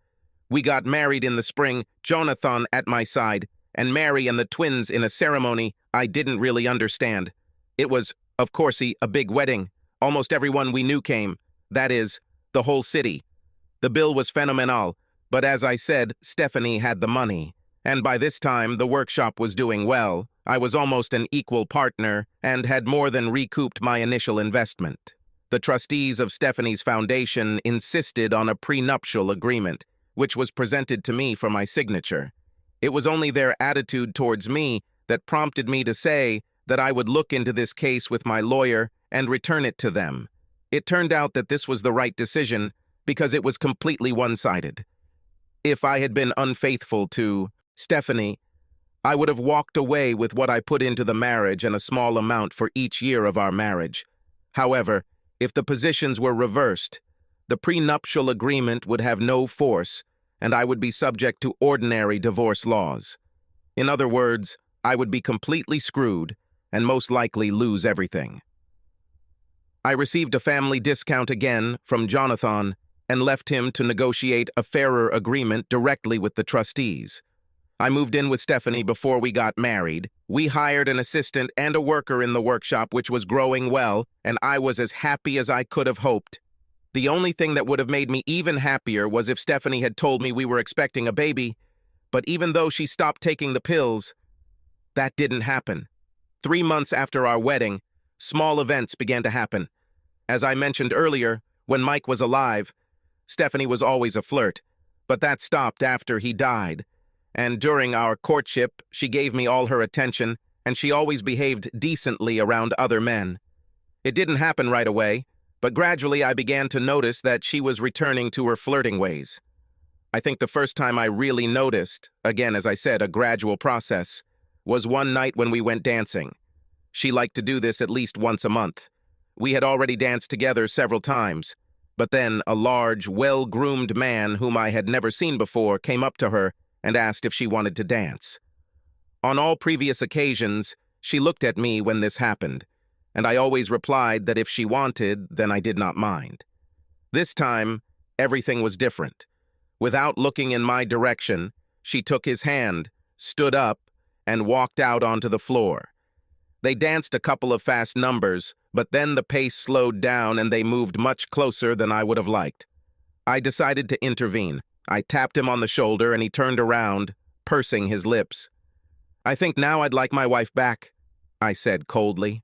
We got married in the spring, Jonathan at my side, and Mary and the twins in a ceremony I didn't really understand. It was, of course, a big wedding. Almost everyone we knew came. That is, the whole city. The bill was phenomenal, but as I said, Stephanie had the money. And by this time, the workshop was doing well. I was almost an equal partner and had more than recouped my initial investment. The trustees of Stephanie's foundation insisted on a prenuptial agreement, which was presented to me for my signature. It was only their attitude towards me that prompted me to say that I would look into this case with my lawyer and return it to them. It turned out that this was the right decision because it was completely one-sided. If I had been unfaithful to Stephanie, I would have walked away with what I put into the marriage and a small amount for each year of our marriage. However, if the positions were reversed, the prenuptial agreement would have no force, and I would be subject to ordinary divorce laws. In other words, I would be completely screwed and most likely lose everything. I received a family discount again from Jonathan and left him to negotiate a fairer agreement directly with the trustees. I moved in with Stephanie before we got married. We hired an assistant and a worker in the workshop, which was growing well, and I was as happy as I could have hoped. The only thing that would have made me even happier was if Stephanie had told me we were expecting a baby, but even though she stopped taking the pills, that didn't happen. 3 months after our wedding, small events began to happen. As I mentioned earlier, when Mike was alive, Stephanie was always a flirt, but that stopped after he died. And during our courtship, she gave me all her attention, and she always behaved decently around other men. It didn't happen right away, but gradually I began to notice that she was returning to her flirting ways. I think the first time I really noticed, again, as I said, a gradual process, was one night when we went dancing. She liked to do this at least once a month. We had already danced together several times, but then a large, well-groomed man whom I had never seen before came up to her and asked if she wanted to dance. On all previous occasions, she looked at me when this happened, and I always replied that if she wanted, then I did not mind. This time, everything was different. Without looking in my direction, she took his hand, stood up, and walked out onto the floor. They danced a couple of fast numbers, but then the pace slowed down and they moved much closer than I would have liked. I decided to intervene. I tapped him on the shoulder and he turned around, pursing his lips. "I think now I'd like my wife back," I said coldly.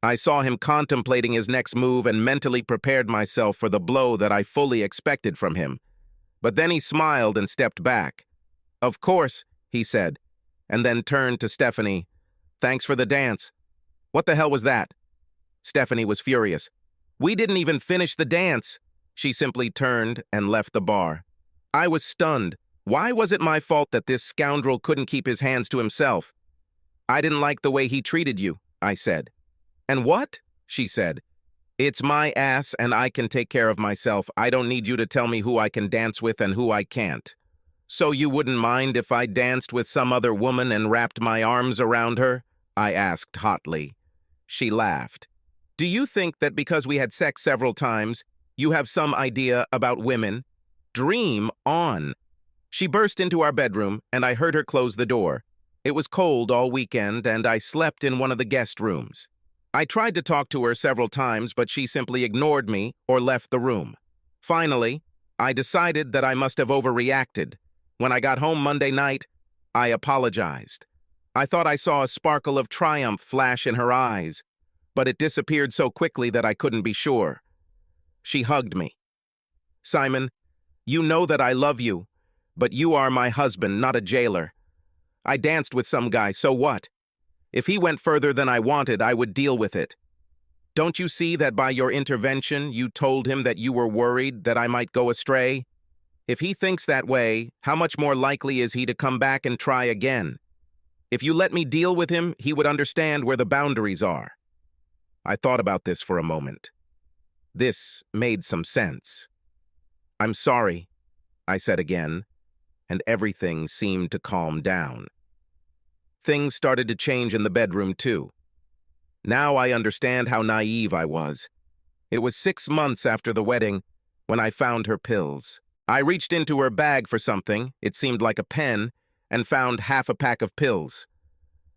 I saw him contemplating his next move and mentally prepared myself for the blow that I fully expected from him. But then he smiled and stepped back. "Of course," he said, and then turned to Stephanie. "Thanks for the dance." "What the hell was that?" Stephanie was furious. "We didn't even finish the dance." She simply turned and left the bar. I was stunned. Why was it my fault that this scoundrel couldn't keep his hands to himself? "I didn't like the way he treated you," I said. "And what?" she said. "It's my ass and I can take care of myself. I don't need you to tell me who I can dance with and who I can't." "So you wouldn't mind if I danced with some other woman and wrapped my arms around her?" I asked hotly. She laughed. "Do you think that because we had sex several times, you have some idea about women? Dream on." She burst into our bedroom, and I heard her close the door. It was cold all weekend, and I slept in one of the guest rooms. I tried to talk to her several times, but she simply ignored me or left the room. Finally, I decided that I must have overreacted. When I got home Monday night, I apologized. I thought I saw a sparkle of triumph flash in her eyes, but it disappeared so quickly that I couldn't be sure. She hugged me. "Simon, you know that I love you, but you are my husband, not a jailer. I danced with some guy, so what? If he went further than I wanted, I would deal with it. Don't you see that by your intervention, you told him that you were worried that I might go astray? If he thinks that way, how much more likely is he to come back and try again? If you let me deal with him, he would understand where the boundaries are." I thought about this for a moment. This made some sense. "I'm sorry," I said again, and everything seemed to calm down. Things started to change in the bedroom, too. Now I understand how naive I was. It was 6 months after the wedding when I found her pills. I reached into her bag for something, it seemed like a pen, and found half a pack of pills.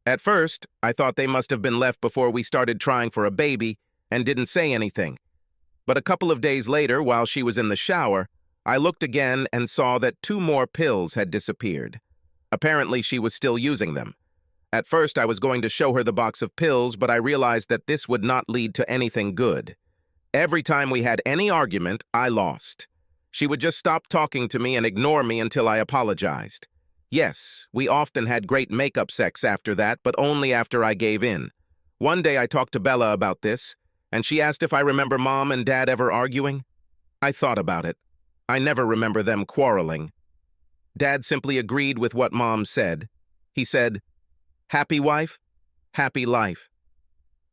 At first, I thought they must have been left before we started trying for a baby and didn't say anything. But a couple of days later, while she was in the shower, I looked again and saw that 2 more pills had disappeared. Apparently, she was still using them. At first, I was going to show her the box of pills, but I realized that this would not lead to anything good. Every time we had any argument, I lost. She would just stop talking to me and ignore me until I apologized. Yes, we often had great make-up sex after that, but only after I gave in. One day I talked to Bella about this, and she asked if I remember Mom and Dad ever arguing. I thought about it. I never remember them quarreling. Dad simply agreed with what Mom said. He said, "Happy wife, happy life."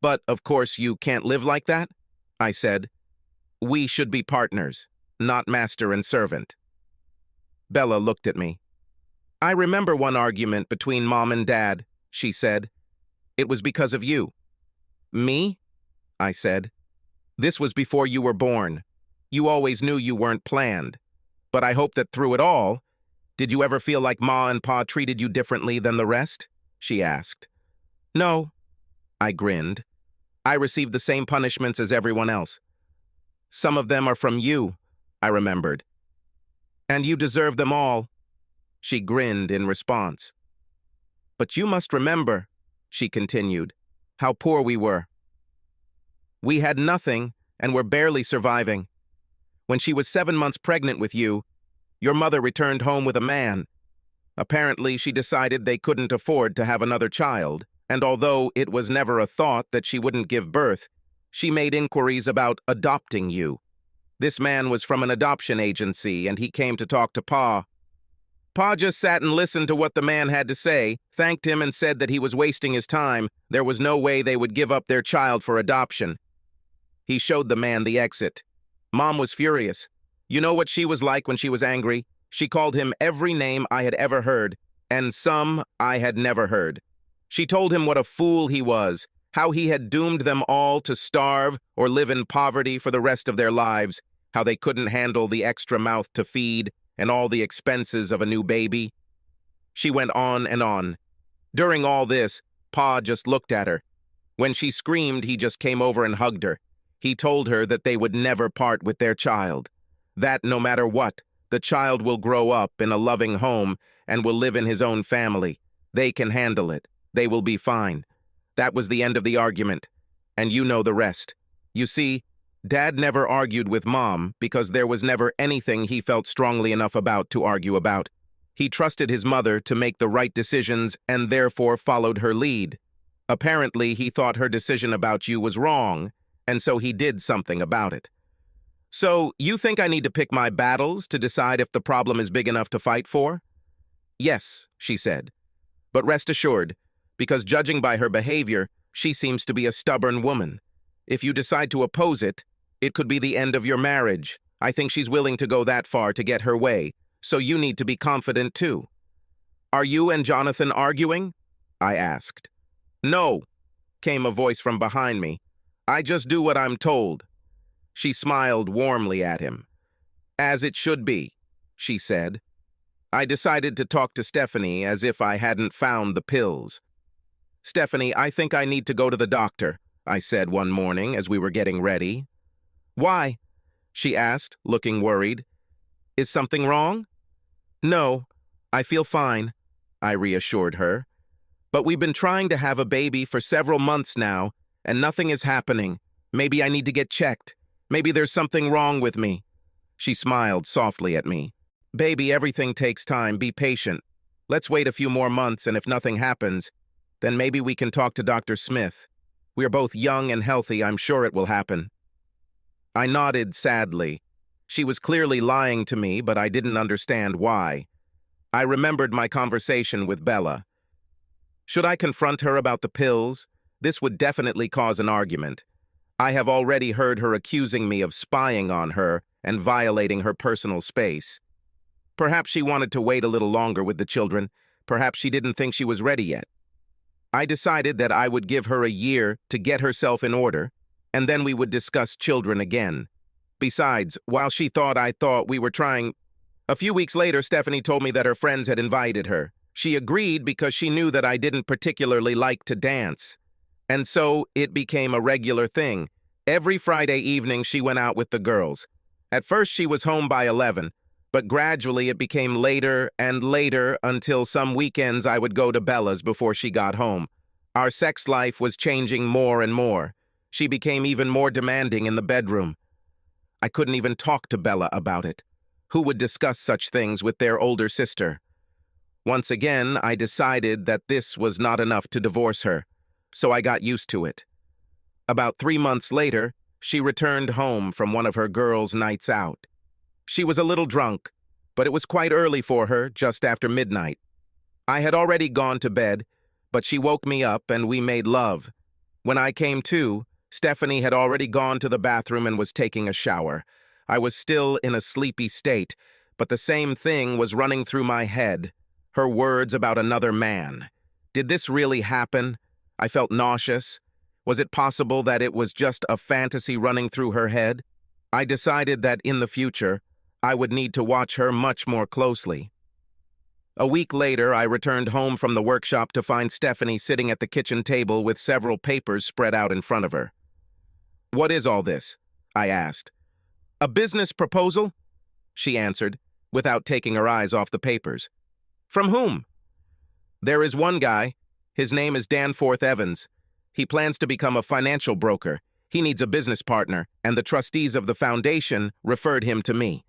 "But, of course, you can't live like that," I said. "We should be partners, not master and servant." Bella looked at me. "I remember one argument between Mom and Dad," she said. "It was because of you." "Me?" I said. "This was before you were born. You always knew you weren't planned. But I hope that through it all, Did you ever feel like Ma and Pa treated you differently than the rest? She asked. No, I grinned. I received the same punishments as everyone else. Some of them are from you, I remembered. And you deserve them all. She grinned in response. But you must remember, she continued, how poor we were. We had nothing and were barely surviving. When she was 7 months pregnant with you, your mother returned home with a man. Apparently, she decided they couldn't afford to have another child, and although it was never a thought that she wouldn't give birth, she made inquiries about adopting you. This man was from an adoption agency, and he came to talk to Pa. Pa just sat and listened to what the man had to say, thanked him and said that he was wasting his time. There was no way they would give up their child for adoption. He showed the man the exit. Mom was furious. You know what she was like when she was angry? She called him every name I had ever heard, and some I had never heard. She told him what a fool he was, how he had doomed them all to starve or live in poverty for the rest of their lives, how they couldn't handle the extra mouth to feed and all the expenses of a new baby. She went on and on. During all this, Pa just looked at her. When she screamed, he just came over and hugged her. He told her that they would never part with their child. That no matter what, the child will grow up in a loving home and will live in his own family. They can handle it. They will be fine. That was the end of the argument. And you know the rest. You see, Dad never argued with Mom because there was never anything he felt strongly enough about to argue about. He trusted his mother to make the right decisions and therefore followed her lead. Apparently, he thought her decision about you was wrong, and so he did something about it. So, you think I need to pick my battles to decide if the problem is big enough to fight for? Yes, she said. But rest assured, because judging by her behavior, she seems to be a stubborn woman. If you decide to oppose it, it could be the end of your marriage. I think she's willing to go that far to get her way, so you need to be confident too. Are you and Jonathan arguing? I asked. No, came a voice from behind me. I just do what I'm told. She smiled warmly at him. As it should be, she said. I decided to talk to Stephanie as if I hadn't found the pills. Stephanie, I think I need to go to the doctor, I said one morning as we were getting ready. Why? She asked, looking worried. Is something wrong? No, I feel fine, I reassured her. But we've been trying to have a baby for several months now, and nothing is happening. Maybe I need to get checked. Maybe there's something wrong with me. She smiled softly at me. Baby, everything takes time. Be patient. Let's wait a few more months, and if nothing happens, then maybe we can talk to Dr. Smith. We are both young and healthy. I'm sure it will happen. I nodded sadly. She was clearly lying to me, but I didn't understand why. I remembered my conversation with Bella. Should I confront her about the pills? This would definitely cause an argument. I have already heard her accusing me of spying on her and violating her personal space. Perhaps she wanted to wait a little longer with the children. Perhaps she didn't think she was ready yet. I decided that I would give her a year to get herself in order, and then we would discuss children again. Besides, while she thought I thought we were trying... A few weeks later, Stephanie told me that her friends had invited her. She agreed because she knew that I didn't particularly like to dance. And so it became a regular thing. Every Friday evening she went out with the girls. At first she was home by 11, but gradually it became later and later until some weekends I would go to Bella's before she got home. Our sex life was changing more and more. She became even more demanding in the bedroom. I couldn't even talk to Bella about it. Who would discuss such things with their older sister? Once again, I decided that this was not enough to divorce her, so I got used to it. About 3 months later, she returned home from one of her girls' nights out. She was a little drunk, but it was quite early for her, just after midnight. I had already gone to bed, but she woke me up and we made love. When I came to, Stephanie had already gone to the bathroom and was taking a shower. I was still in a sleepy state, but the same thing was running through my head. Her words about another man. Did this really happen? I felt nauseous. Was it possible that it was just a fantasy running through her head? I decided that in the future, I would need to watch her much more closely. A week later, I returned home from the workshop to find Stephanie sitting at the kitchen table with several papers spread out in front of her. "What is all this?" I asked. "A business proposal?" she answered, without taking her eyes off the papers. "From whom?" "There is one guy. His name is Danforth Evans. He plans to become a financial broker. He needs a business partner, and the trustees of the foundation referred him to me."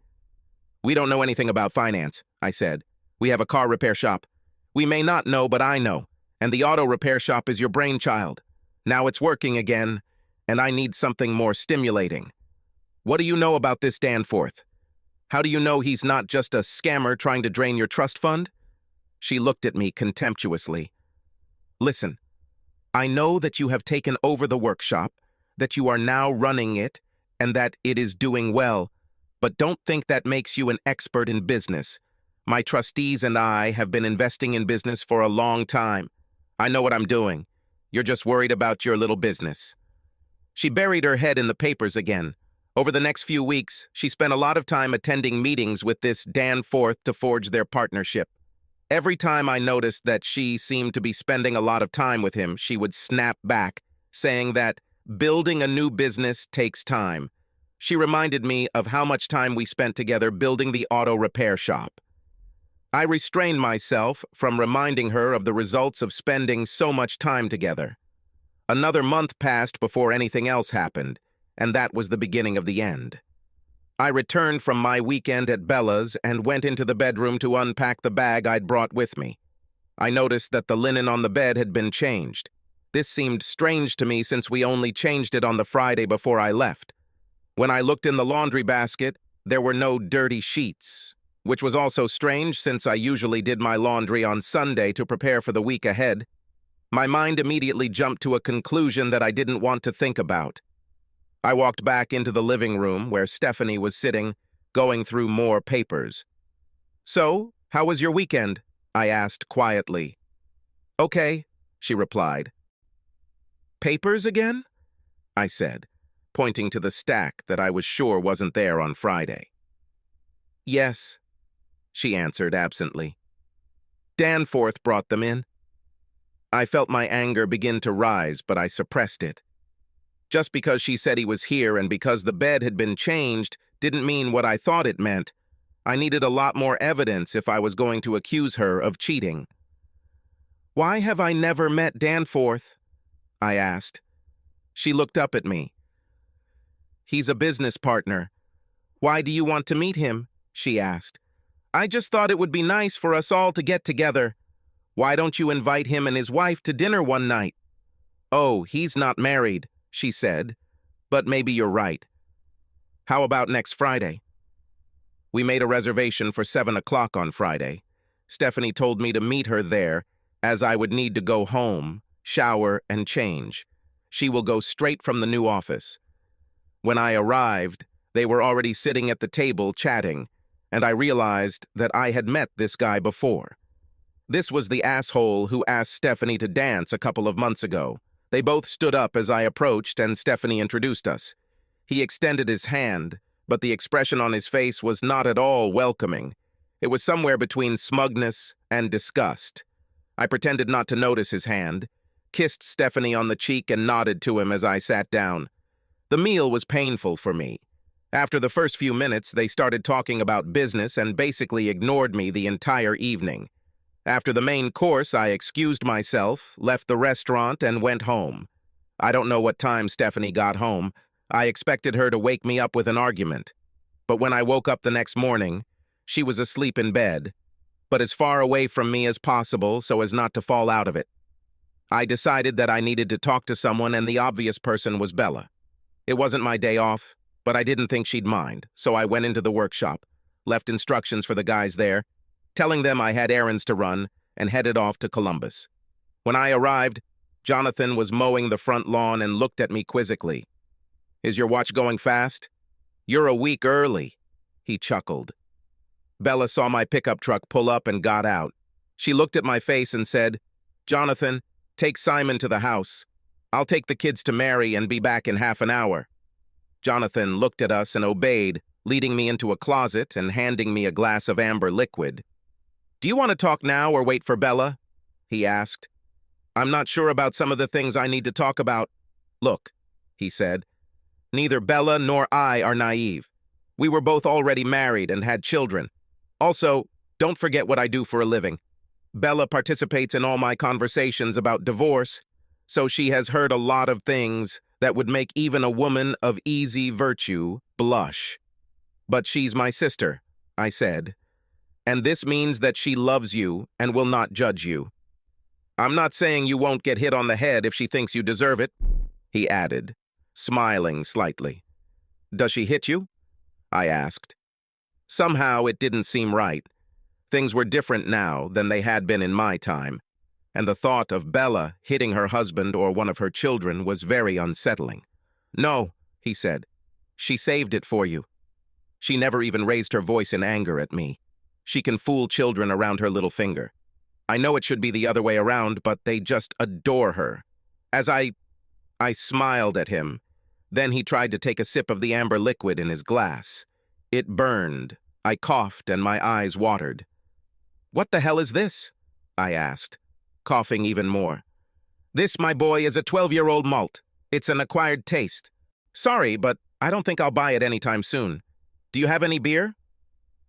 "We don't know anything about finance," I said. "We have a car repair shop. We may not know, but I know. And the auto repair shop is your brainchild. Now it's working again, and I need something more stimulating. What do you know about this Danforth? How do you know he's not just a scammer trying to drain your trust fund?" She looked at me contemptuously. "Listen, I know that you have taken over the workshop, that you are now running it, and that it is doing well, but don't think that makes you an expert in business. My trustees and I have been investing in business for a long time. I know what I'm doing. You're just worried about your little business." She buried her head in the papers again. Over the next few weeks, she spent a lot of time attending meetings with this Danforth to forge their partnership. Every time I noticed that she seemed to be spending a lot of time with him, she would snap back, saying that building a new business takes time. She reminded me of how much time we spent together building the auto repair shop. I restrained myself from reminding her of the results of spending so much time together. Another month passed before anything else happened, and that was the beginning of the end. I returned from my weekend at Bella's and went into the bedroom to unpack the bag I'd brought with me. I noticed that the linen on the bed had been changed. This seemed strange to me since we only changed it on the Friday before I left. When I looked in the laundry basket, there were no dirty sheets, which was also strange since I usually did my laundry on Sunday to prepare for the week ahead. My mind immediately jumped to a conclusion that I didn't want to think about. I walked back into the living room where Stephanie was sitting, going through more papers. "So, how was your weekend?" I asked quietly. "Okay," she replied. "Papers again?" I said, pointing to the stack that I was sure wasn't there on Friday. "Yes," she answered absently. "Danforth brought them in." I felt my anger begin to rise, but I suppressed it. Just because she said he was here and because the bed had been changed didn't mean what I thought it meant. I needed a lot more evidence if I was going to accuse her of cheating. "Why have I never met Danforth?" I asked. She looked up at me. "He's a business partner. Why do you want to meet him?" she asked. "I just thought it would be nice for us all to get together. Why don't you invite him and his wife to dinner one night?" "Oh, he's not married," she said, "but maybe you're right. How about next Friday?" We made a reservation for 7 o'clock on Friday. Stephanie told me to meet her there, as I would need to go home, shower, and change. She will go straight from the new office. When I arrived, they were already sitting at the table chatting, and I realized that I had met this guy before. This was the asshole who asked Stephanie to dance a couple of months ago. They both stood up as I approached, and Stephanie introduced us. He extended his hand, but the expression on his face was not at all welcoming. It was somewhere between smugness and disgust. I pretended not to notice his hand, kissed Stephanie on the cheek, and nodded to him as I sat down. The meal was painful for me. After the first few minutes, they started talking about business and basically ignored me the entire evening. After the main course, I excused myself, left the restaurant, and went home. I don't know what time Stephanie got home. I expected her to wake me up with an argument. But when I woke up the next morning, she was asleep in bed, but as far away from me as possible so as not to fall out of it. I decided that I needed to talk to someone, and the obvious person was Bella. It wasn't my day off, but I didn't think she'd mind, so I went into the workshop, left instructions for the guys there, telling them I had errands to run, and headed off to Columbus. When I arrived, Jonathan was mowing the front lawn and looked at me quizzically. "Is your watch going fast?" "You're a week early," he chuckled. Bella saw my pickup truck pull up and got out. She looked at my face and said, "Jonathan, take Simon to the house. I'll take the kids to Mary and be back in half an hour." Jonathan looked at us and obeyed, leading me into a closet and handing me a glass of amber liquid. "Do you want to talk now or wait for Bella?" he asked. "I'm not sure about some of the things I need to talk about." "Look," he said, "neither Bella nor I are naive. We were both already married and had children. Also, don't forget what I do for a living. Bella participates in all my conversations about divorce, so she has heard a lot of things that would make even a woman of easy virtue blush. But she's my sister," I said, "and this means that she loves you and will not judge you. I'm not saying you won't get hit on the head if she thinks you deserve it," he added, smiling slightly. "Does she hit you?" I asked. Somehow it didn't seem right. Things were different now than they had been in my time, and the thought of Bella hitting her husband or one of her children was very unsettling. "No," he said. "She saved it for you. She never even raised her voice in anger at me. She can fool children around her little finger. I know it should be the other way around, but they just adore her." As I smiled at him. Then he tried to take a sip of the amber liquid in his glass. It burned. I coughed and my eyes watered. "What the hell is this?" I asked, coughing even more. "This, my boy, is a 12-year-old malt. It's an acquired taste. Sorry, but I don't think I'll buy it anytime soon. Do you have any beer?"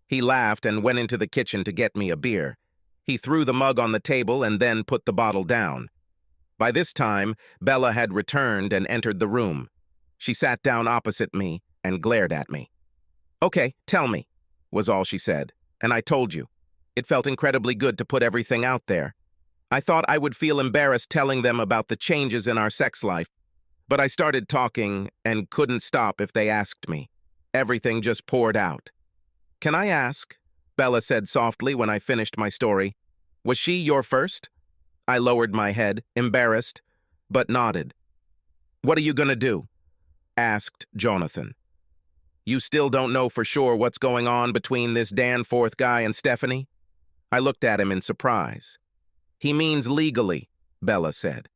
He laughed and went into the kitchen to get me a beer. He threw the mug on the table and then put the bottle down. By this time, Bella had returned and entered the room. She sat down opposite me and glared at me. "Okay, tell me," was all she said, and I told you. It felt incredibly good to put everything out there. I thought I would feel embarrassed telling them about the changes in our sex life, but I started talking and couldn't stop if they asked me. Everything just poured out. "Can I ask," Bella said softly when I finished my story, "was she your first?" I lowered my head, embarrassed, but nodded. "What are you gonna do?" asked Jonathan. "You still don't know for sure what's going on between this Danforth guy and Stephanie?" I looked at him in surprise. "He means legally," Bella said.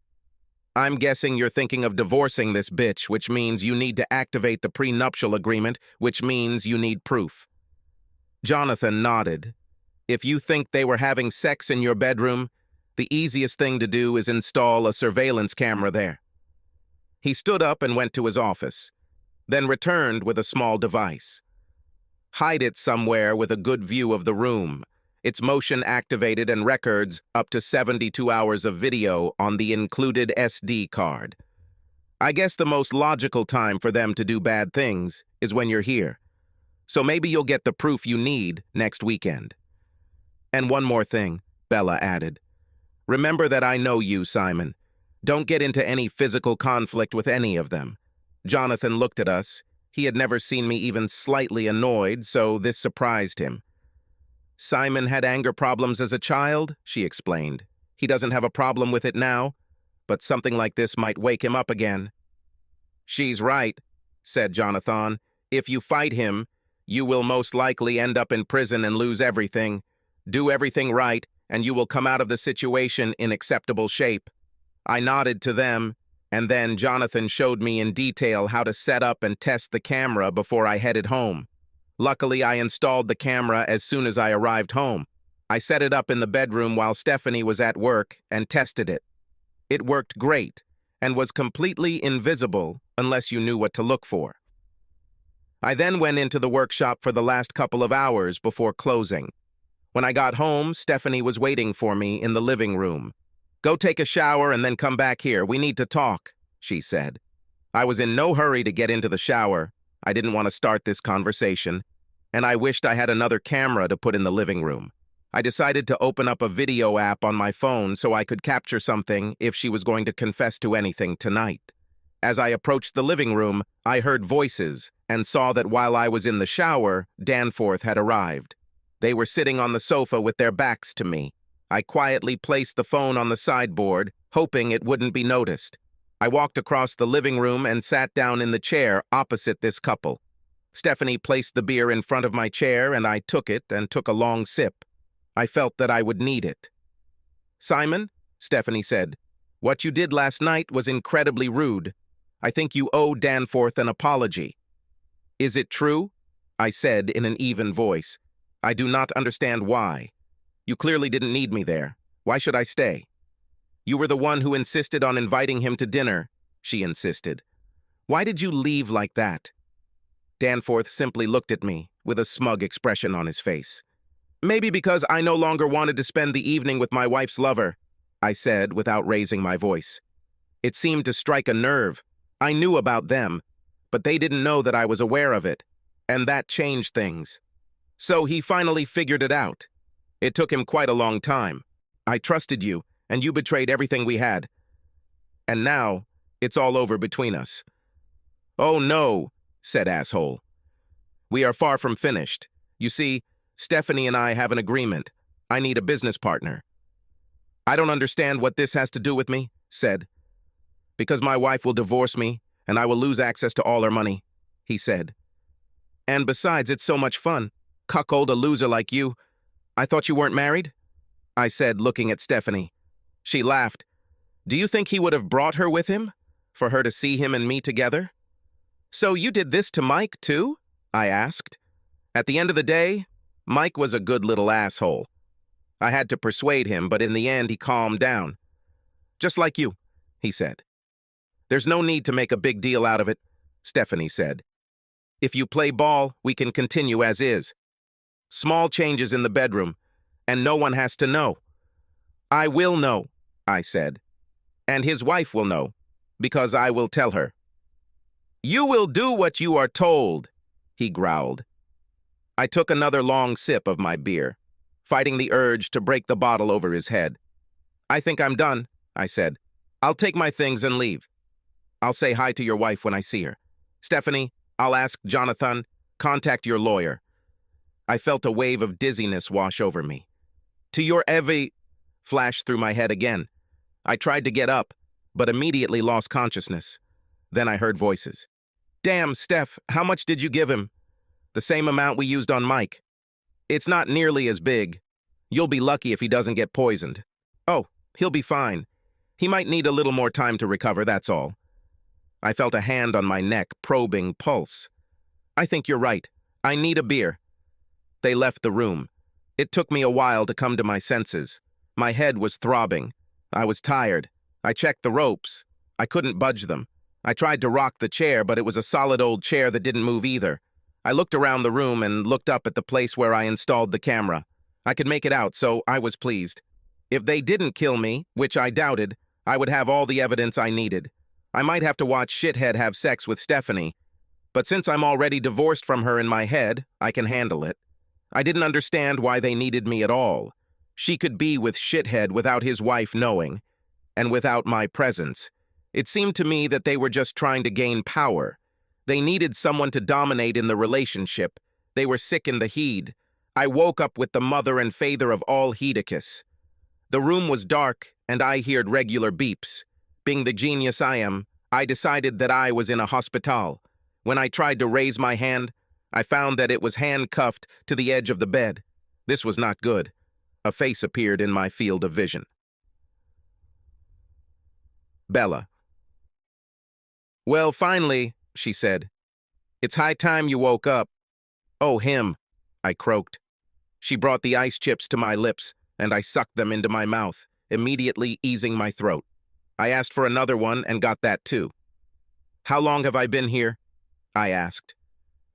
"I'm guessing you're thinking of divorcing this bitch, which means you need to activate the prenuptial agreement, which means you need proof." Jonathan nodded. "If you think they were having sex in your bedroom, the easiest thing to do is install a surveillance camera there." He stood up and went to his office, then returned with a small device. "Hide it somewhere with a good view of the room. It's motion-activated and records up to 72 hours of video on the included SD card. I guess the most logical time for them to do bad things is when you're here. So maybe you'll get the proof you need next weekend." "And one more thing," Bella added. "Remember that I know you, Simon. Don't get into any physical conflict with any of them." Jonathan looked at us. He had never seen me even slightly annoyed, so this surprised him. "Simon had anger problems as a child," she explained. "He doesn't have a problem with it now, but something like this might wake him up again." "She's right," said Jonathan. "If you fight him, you will most likely end up in prison and lose everything. Do everything right, and you will come out of the situation in acceptable shape." I nodded to them, and then Jonathan showed me in detail how to set up and test the camera before I headed home. Luckily, I installed the camera as soon as I arrived home. I set it up in the bedroom while Stephanie was at work and tested it. It worked great and was completely invisible unless you knew what to look for. I then went into the workshop for the last couple of hours before closing. When I got home, Stephanie was waiting for me in the living room. "Go take a shower and then come back here. We need to talk," she said. I was in no hurry to get into the shower. I didn't want to start this conversation, and I wished I had another camera to put in the living room. I decided to open up a video app on my phone so I could capture something if she was going to confess to anything tonight. As I approached the living room, I heard voices and saw that while I was in the shower, Danforth had arrived. They were sitting on the sofa with their backs to me. I quietly placed the phone on the sideboard, hoping it wouldn't be noticed. I walked across the living room and sat down in the chair opposite this couple. Stephanie placed the beer in front of my chair, and I took it and took a long sip. I felt that I would need it. "Simon," Stephanie said, "what you did last night was incredibly rude. I think you owe Danforth an apology." "Is it true?" I said in an even voice. "I do not understand why." You clearly didn't need me there. Why should I stay? You were the one who insisted on inviting him to dinner, she insisted. Why did you leave like that? Danforth simply looked at me, with a smug expression on his face. Maybe because I no longer wanted to spend the evening with my wife's lover, I said without raising my voice. It seemed to strike a nerve. I knew about them, but they didn't know that I was aware of it, and that changed things. So he finally figured it out. It took him quite a long time. I trusted you, and you betrayed everything we had. And now, it's all over between us. Oh no, said Asshole. We are far from finished. You see, Stephanie and I have an agreement. I need a business partner. I don't understand what this has to do with me, said. Because my wife will divorce me, and I will lose access to all her money, he said. And besides, it's so much fun. Cuckold a loser like you. I thought you weren't married? I said, looking at Stephanie. She laughed. Do you think he would have brought her with him? For her to see him and me together? So you did this to Mike, too? I asked. At the end of the day, Mike was a good little asshole. I had to persuade him, but in the end he calmed down. Just like you, he said. There's no need to make a big deal out of it, Stephanie said. If you play ball, we can continue as is. Small changes in the bedroom, and no one has to know. I will know, I said. And his wife will know, because I will tell her. You will do what you are told, he growled. I took another long sip of my beer, fighting the urge to break the bottle over his head. I think I'm done, I said. I'll take my things and leave. I'll say hi to your wife when I see her. Stephanie, I'll ask Jonathan, contact your lawyer. I felt a wave of dizziness wash over me. To your Evie flashed through my head again. I tried to get up, but immediately lost consciousness. Then I heard voices. Damn, Steph, how much did you give him? The same amount we used on Mike. It's not nearly as big. You'll be lucky if he doesn't get poisoned. Oh, he'll be fine. He might need a little more time to recover, that's all. I felt a hand on my neck, probing pulse. I think you're right. I need a beer. They left the room. It took me a while to come to my senses. My head was throbbing. I was tired. I checked the ropes. I couldn't budge them. I tried to rock the chair, but it was a solid old chair that didn't move either. I looked around the room and looked up at the place where I installed the camera. I could make it out, so I was pleased. If they didn't kill me, which I doubted, I would have all the evidence I needed. I might have to watch Shithead have sex with Stephanie, but since I'm already divorced from her in my head, I can handle it. I didn't understand why they needed me at all. She could be with Shithead without his wife knowing, and without my presence. It seemed to me that they were just trying to gain power. They needed someone to dominate in the relationship. They were sick in the heed. I woke up with the mother and father of all Hedicus. The room was dark, and I heard regular beeps. Being the genius I am, I decided that I was in a hospital. When I tried to raise my hand, I found that it was handcuffed to the edge of the bed. This was not good. A face appeared in my field of vision. Bella. Well, finally, she said. It's high time you woke up. Oh, him, I croaked. She brought the ice chips to my lips, and I sucked them into my mouth, immediately easing my throat. I asked for another one and got that too. How long have I been here? I asked.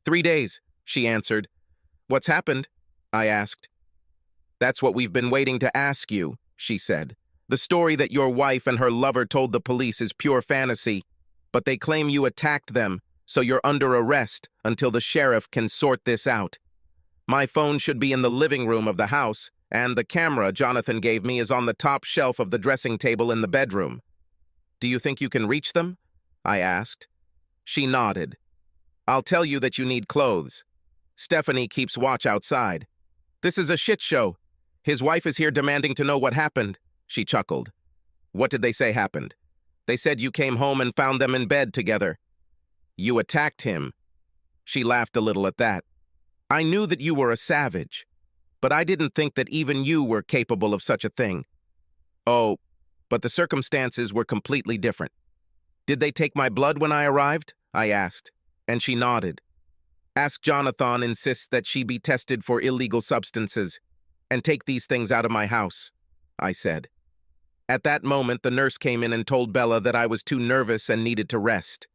3 days, she answered. What's happened? I asked. That's what we've been waiting to ask you, she said. The story that your wife and her lover told the police is pure fantasy, but they claim you attacked them, so you're under arrest until the sheriff can sort this out. My phone should be in the living room of the house, and the camera Jonathan gave me is on the top shelf of the dressing table in the bedroom. Do you think you can reach them? I asked. She nodded. I'll tell you that you need clothes. Stephanie keeps watch outside. This is a shit show. His wife is here demanding to know what happened, she chuckled. What did they say happened? They said you came home and found them in bed together. You attacked him. She laughed a little at that. I knew that you were a savage, but I didn't think that even you were capable of such a thing. Oh, but the circumstances were completely different. Did they take my blood when I arrived? I asked, and she nodded. Ask Jonathan insists that she be tested for illegal substances. and take these things out of my house," I said. At that moment, the nurse came in and told Bella that I was too nervous and needed to rest.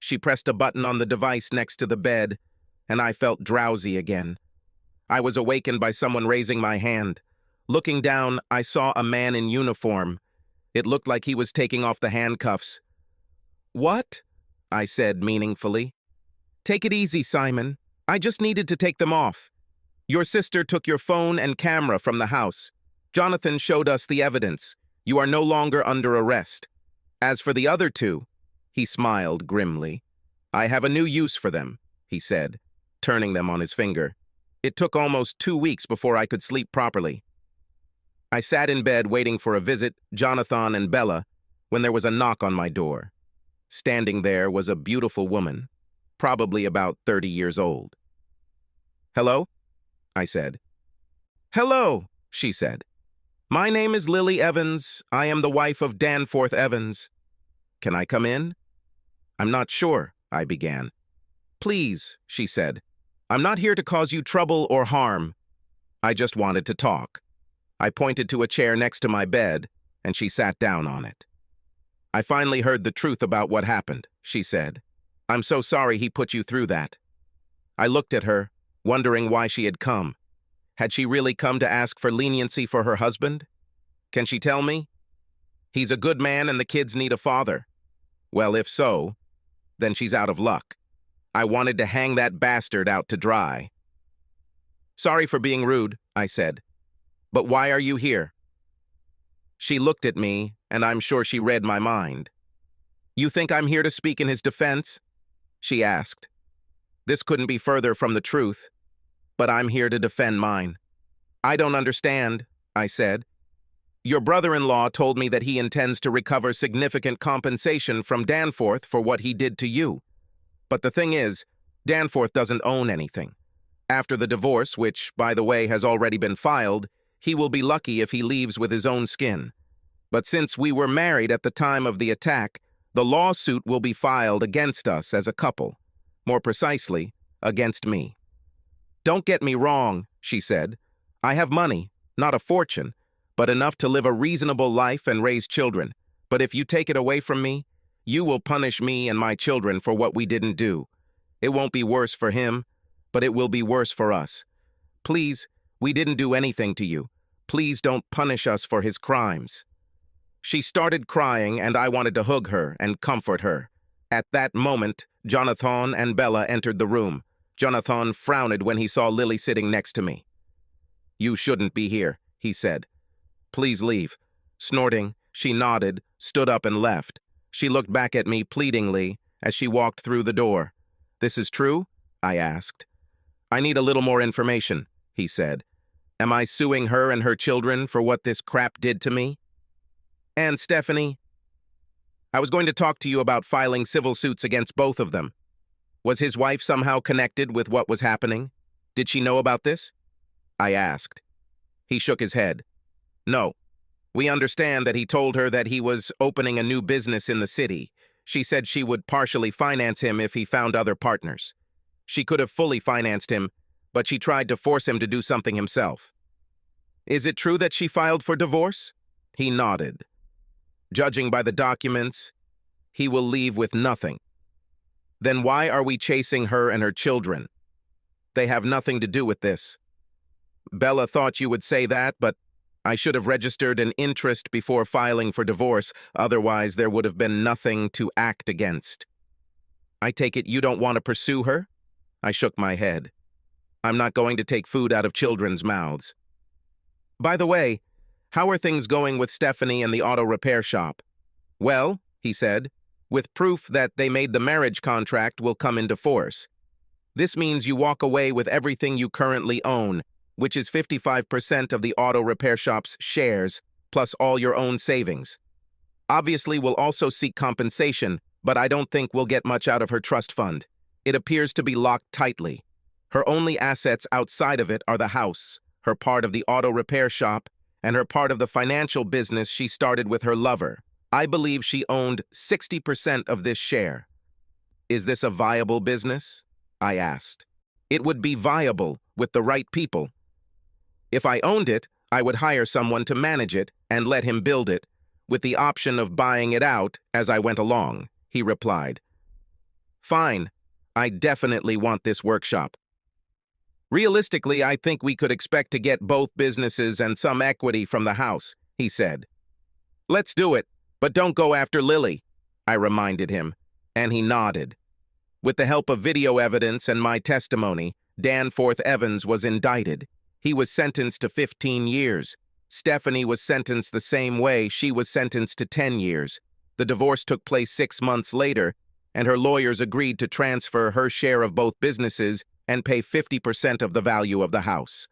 She pressed a button on the device next to the bed, and I felt drowsy again. I was awakened by someone raising my hand. Looking down, I saw a man in uniform. It looked like he was taking off the handcuffs. "What?" I said meaningfully. "Take it easy, Simon. I just needed to take them off. Your sister took your phone and camera from the house. Jonathan showed us the evidence. You are no longer under arrest. As for the other two," he smiled grimly, "I have a new use for them," he said, turning them on his finger. It took almost 2 weeks before I could sleep properly. I sat in bed waiting for a visit, Jonathan and Bella, when there was a knock on my door. Standing there was a beautiful woman, probably about 30 years old. "Hello?" I said. "Hello," she said. "My name is Lily Evans. I am the wife of Danforth Evans. Can I come in?" "I'm not sure," I began. "Please," she said. "I'm not here to cause you trouble or harm. I just wanted to talk." I pointed to a chair next to my bed, and she sat down on it. "I finally heard the truth about what happened," she said. "I'm so sorry he put you through that." I looked at her, wondering why she had come. Had she really come to ask for leniency for her husband? Can she tell me? He's a good man and the kids need a father. Well, if so, then she's out of luck. I wanted to hang that bastard out to dry. "Sorry for being rude," I said. "But why are you here?" She looked at me, and I'm sure she read my mind. "You think I'm here to speak in his defense?" she asked. This couldn't be further from the truth, but I'm here to defend mine. "I don't understand," I said. "Your brother-in-law told me that he intends to recover significant compensation from Danforth for what he did to you. But the thing is, Danforth doesn't own anything. After the divorce, which, by the way, has already been filed, he will be lucky if he leaves with his own skin. But since we were married at the time of the attack, the lawsuit will be filed against us as a couple. More precisely, against me. Don't get me wrong," she said. "I have money, not a fortune, but enough to live a reasonable life and raise children. But if you take it away from me, you will punish me and my children for what we didn't do. It won't be worse for him, but it will be worse for us. Please, we didn't do anything to you. Please don't punish us for his crimes." She started crying, and I wanted to hug her and comfort her. At that moment, Jonathan and Bella entered the room. Jonathan frowned when he saw Lily sitting next to me. "You shouldn't be here," he said. "Please leave." Snorting, she nodded, stood up and left. She looked back at me pleadingly as she walked through the door. "This is true?" I asked. "I need a little more information," he said. "Am I suing her and her children for what this crap did to me?" "And Stephanie?" "I was going to talk to you about filing civil suits against both of them. Was his wife somehow connected with what was happening? Did she know about this?" I asked. He shook his head. "No. We understand that he told her that he was opening a new business in the city. She said she would partially finance him if he found other partners. She could have fully financed him, but she tried to force him to do something himself." "Is it true that she filed for divorce?" He nodded. "Judging by the documents, he will leave with nothing." "Then why are we chasing her and her children?" "They have nothing to do with this." "Bella thought you would say that, but I should have registered an interest before filing for divorce, otherwise there would have been nothing to act against." "I take it you don't want to pursue her?" I shook my head. "I'm not going to take food out of children's mouths." "By the way, how are things going with Stephanie and the auto repair shop?" "Well," he said, "with proof that they made the marriage contract will come into force. This means you walk away with everything you currently own, which is 55% of the auto repair shop's shares, plus all your own savings. Obviously, we'll also seek compensation, but I don't think we'll get much out of her trust fund. It appears to be locked tightly. Her only assets outside of it are the house, her part of the auto repair shop, and her part of the financial business she started with her lover. I believe she owned 60% of this share." "Is this a viable business?" I asked. "It would be viable with the right people. If I owned it, I would hire someone to manage it and let him build it, with the option of buying it out as I went along, he replied. Fine, I definitely want this workshop. Realistically, I think we could expect to get both businesses and some equity from the house, he said. Let's do it, but don't go after Lily, I reminded him, and he nodded. With the help of video evidence and my testimony, Danforth Evans was indicted. He was sentenced to 15 years. Stephanie was sentenced the same way. She was sentenced to 10 years. The divorce took place 6 months later, and her lawyers agreed to transfer her share of both businesses and pay 50% of the value of the house.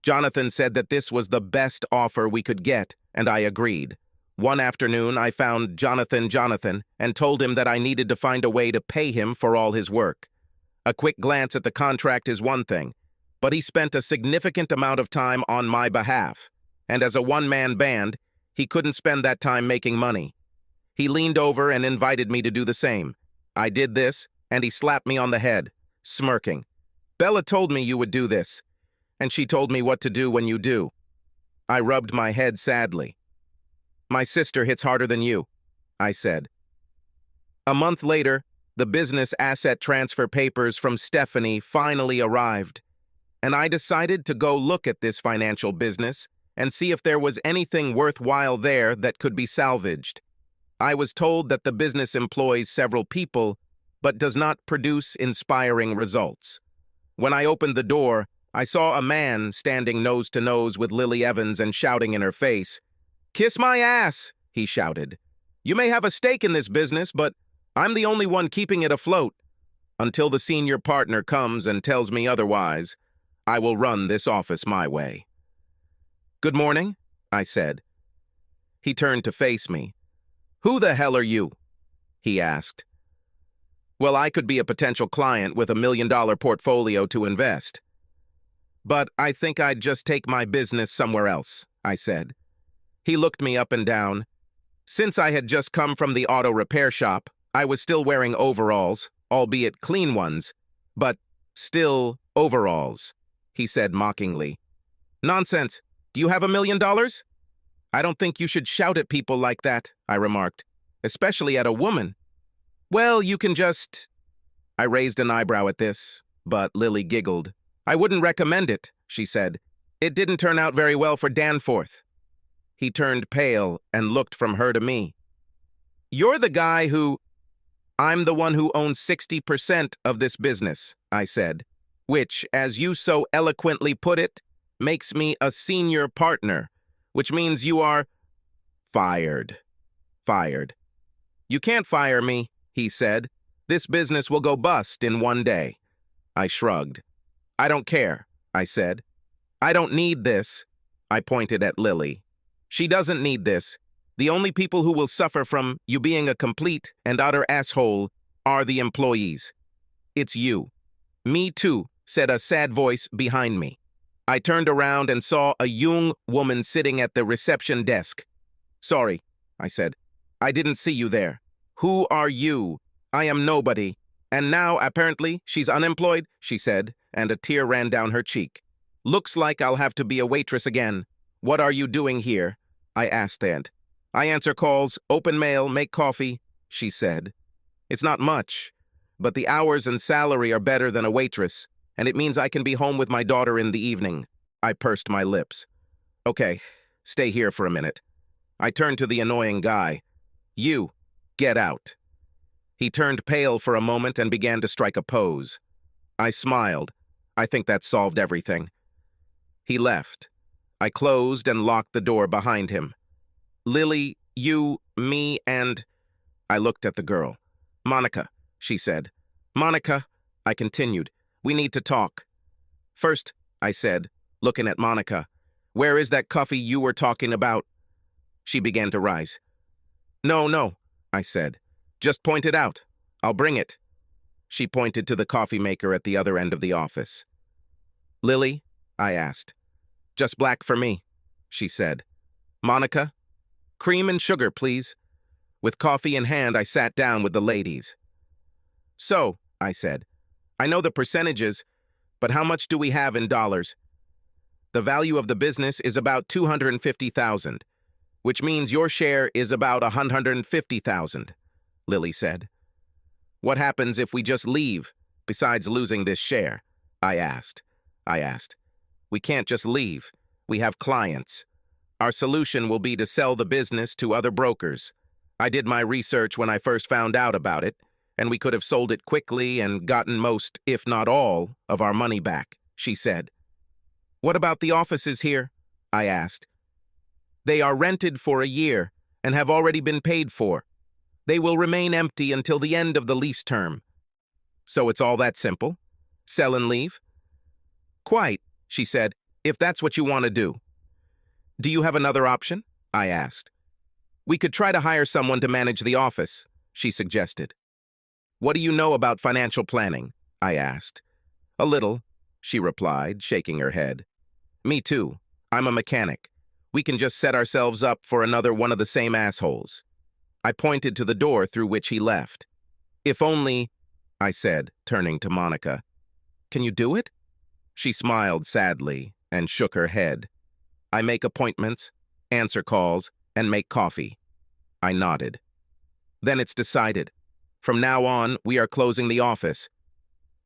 Jonathan said that this was the best offer we could get, and I agreed. One afternoon, I found Jonathan, and told him that I needed to find a way to pay him for all his work. A quick glance at the contract is one thing, but he spent a significant amount of time on my behalf, and as a one-man band, he couldn't spend that time making money. He leaned over and invited me to do the same. I did this, and he slapped me on the head, smirking. Bella told me you would do this, and she told me what to do when you do. I rubbed my head sadly. My sister hits harder than you, I said. A month later, the business asset transfer papers from Stephanie finally arrived, and I decided to go look at this financial business and see if there was anything worthwhile there that could be salvaged. I was told that the business employs several people, but does not produce inspiring results. When I opened the door, I saw a man standing nose to nose with Lily Evans and shouting in her face, "Kiss my ass," he shouted. "You may have a stake in this business, but I'm the only one keeping it afloat. Until the senior partner comes and tells me otherwise, I will run this office my way." "Good morning," I said. He turned to face me. "Who the hell are you?" he asked. "Well, I could be a potential client with $1 million portfolio to invest. But I think I'd just take my business somewhere else," I said. He looked me up and down. Since I had just come from the auto repair shop, I was still wearing overalls, albeit clean ones, but still overalls, he said mockingly. "Nonsense. Do you have $1 million? I don't think you should shout at people like that," I remarked, "especially at a woman." "Well, you can just—" I raised an eyebrow at this, but Lily giggled. "I wouldn't recommend it," she said. "It didn't turn out very well for Danforth." He turned pale and looked from her to me. "You're the guy who—" "I'm the one who owns 60% of this business," I said, "which, as you so eloquently put it, makes me a senior partner, which means you are fired." "Fired." "You can't fire me," he said. "This business will go bust in one day." I shrugged. "I don't care," I said. "I don't need this." I pointed at Lily. "She doesn't need this. The only people who will suffer from you being a complete and utter asshole are the employees. It's you." "Me too," said a sad voice behind me. I turned around and saw a young woman sitting at the reception desk. "Sorry," I said. "I didn't see you there." "Who are you?" "I am nobody. And now, apparently, she's unemployed," she said, and a tear ran down her cheek. "Looks like I'll have to be a waitress again." "What are you doing here?" I asked Aunt. "I answer calls, open mail, make coffee," she said. "It's not much, but the hours and salary are better than a waitress, and it means I can be home with my daughter in the evening." I pursed my lips. "Okay, stay here for a minute." I turned to the annoying guy. "You, get out." He turned pale for a moment and began to strike a pose. I smiled. I think that solved everything. He left. I closed and locked the door behind him. "Lily, you, me, and—" I looked at the girl. "Monica," she said. "Monica," I continued, "we need to talk." "First," I said, looking at Monica, "where is that coffee you were talking about?" She began to rise. No, I said. "Just point it out. I'll bring it." She pointed to the coffee maker at the other end of the office. "Lily?" I asked. "Just black for me," she said. "Monica? Cream and sugar, please." With coffee in hand, I sat down with the ladies. "So," I said, "I know the percentages, but how much do we have in dollars?" The value of the business is about $250,000, which means your share is about $150,000, Lily said. What happens if we just leave, besides losing this share? I asked. We can't just leave. We have clients. Our solution will be to sell the business to other brokers. I did my research when I first found out about it, and we could have sold it quickly and gotten most, if not all, of our money back, she said. What about the offices here? I asked. They are rented for a year and have already been paid for. They will remain empty until the end of the lease term. So it's all that simple? Sell and leave? Quite, she said, if that's what you want to do. Do you have another option? I asked. We could try to hire someone to manage the office, she suggested. What do you know about financial planning? I asked. A little, she replied, shaking her head. Me too. I'm a mechanic. We can just set ourselves up for another one of the same assholes. I pointed to the door through which he left. If only, I said, turning to Monica. Can you do it? She smiled sadly and shook her head. I make appointments, answer calls, and make coffee. I nodded. Then it's decided. From now on, we are closing the office.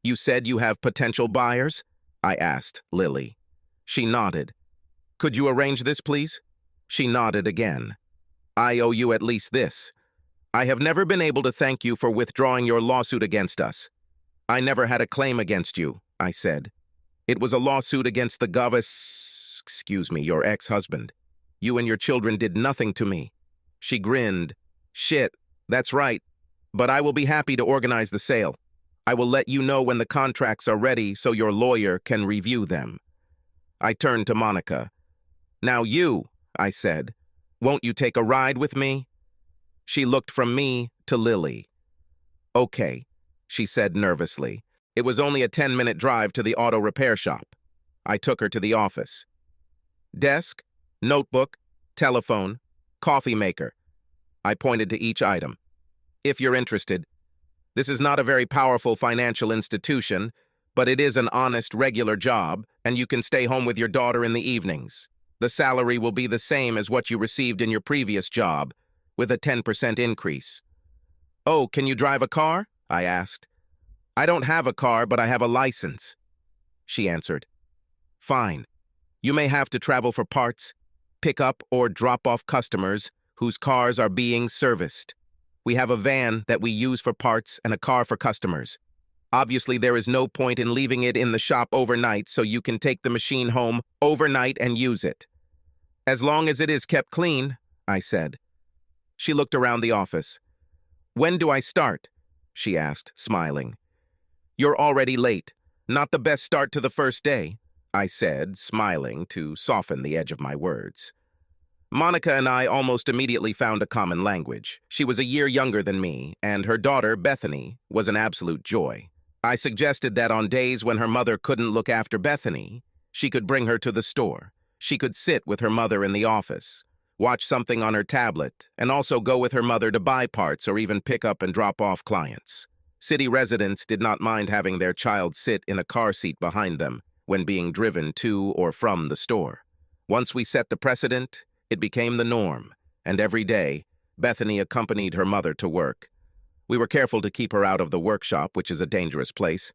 You said you have potential buyers? I asked Lily. She nodded. Could you arrange this, please? She nodded again. I owe you at least this. I have never been able to thank you for withdrawing your lawsuit against us. I never had a claim against you, I said. It was a lawsuit against the your ex-husband. You and your children did nothing to me. She grinned. Shit, that's right. But I will be happy to organize the sale. I will let you know when the contracts are ready so your lawyer can review them. I turned to Monica. Now you, I said, won't you take a ride with me? She looked from me to Lily. Okay, she said nervously. It was only a 10-minute drive to the auto repair shop. I took her to the office. Desk, notebook, telephone, coffee maker. I pointed to each item. If you're interested, this is not a very powerful financial institution, but it is an honest, regular job, and you can stay home with your daughter in the evenings. The salary will be the same as what you received in your previous job, with a 10% increase. Oh, can you drive a car? I asked. I don't have a car, but I have a license, she answered. Fine. You may have to travel for parts, pick up or drop off customers whose cars are being serviced. We have a van that we use for parts and a car for customers. Obviously, there is no point in leaving it in the shop overnight, so you can take the machine home overnight and use it. As long as it is kept clean, I said. She looked around the office. When do I start? She asked, smiling. You're already late. Not the best start to the first day, I said, smiling to soften the edge of my words. Monica and I almost immediately found a common language. She was a year younger than me, and her daughter, Bethany, was an absolute joy. I suggested that on days when her mother couldn't look after Bethany, she could bring her to the store. She could sit with her mother in the office, watch something on her tablet, and also go with her mother to buy parts or even pick up and drop off clients. City residents did not mind having their child sit in a car seat behind them when being driven to or from the store. Once we set the precedent, it became the norm, and every day, Bethany accompanied her mother to work. We were careful to keep her out of the workshop, which is a dangerous place,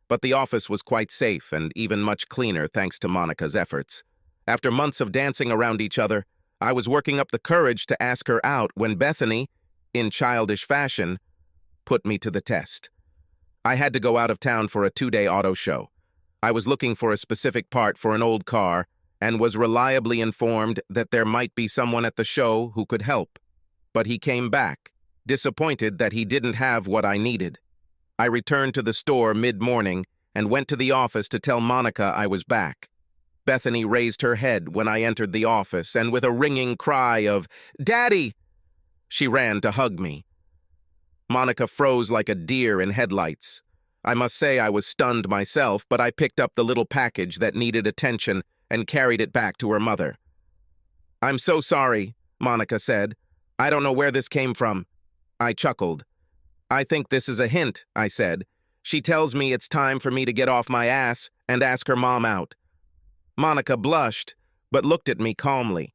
but the office was quite safe and even much cleaner thanks to Monica's efforts. After months of dancing around each other, I was working up the courage to ask her out when Bethany, in childish fashion, put me to the test. I had to go out of town for a 2-day auto show. I was looking for a specific part for an old car and was reliably informed that there might be someone at the show who could help. But he came back, disappointed that he didn't have what I needed. I returned to the store mid-morning and went to the office to tell Monica I was back. Bethany raised her head when I entered the office, and with a ringing cry of, "Daddy!" she ran to hug me. Monica froze like a deer in headlights. I must say I was stunned myself, but I picked up the little package that needed attention and carried it back to her mother. "I'm so sorry," Monica said. "I don't know where this came from." I chuckled. "I think this is a hint," I said. "She tells me it's time for me to get off my ass and ask her mom out." Monica blushed, but looked at me calmly.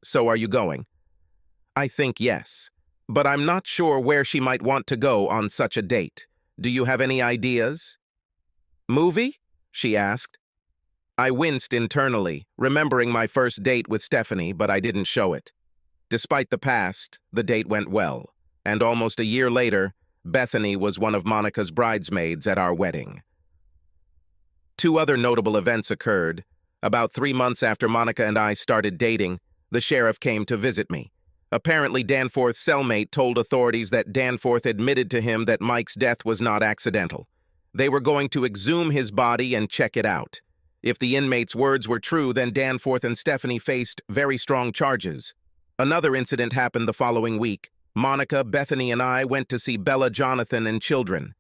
So are you going? I think yes, but I'm not sure where she might want to go on such a date. Do you have any ideas? Movie? She asked. I winced internally, remembering my first date with Stephanie, but I didn't show it. Despite the past, the date went well, and almost a year later, Bethany was one of Monica's bridesmaids at our wedding. Two other notable events occurred. About 3 months after Monica and I started dating, the sheriff came to visit me. Apparently, Danforth's cellmate told authorities that Danforth admitted to him that Mike's death was not accidental. They were going to exhume his body and check it out. If the inmate's words were true, then Danforth and Stephanie faced very strong charges. Another incident happened the following week. Monica, Bethany, and I went to see Bella, Jonathan, and children.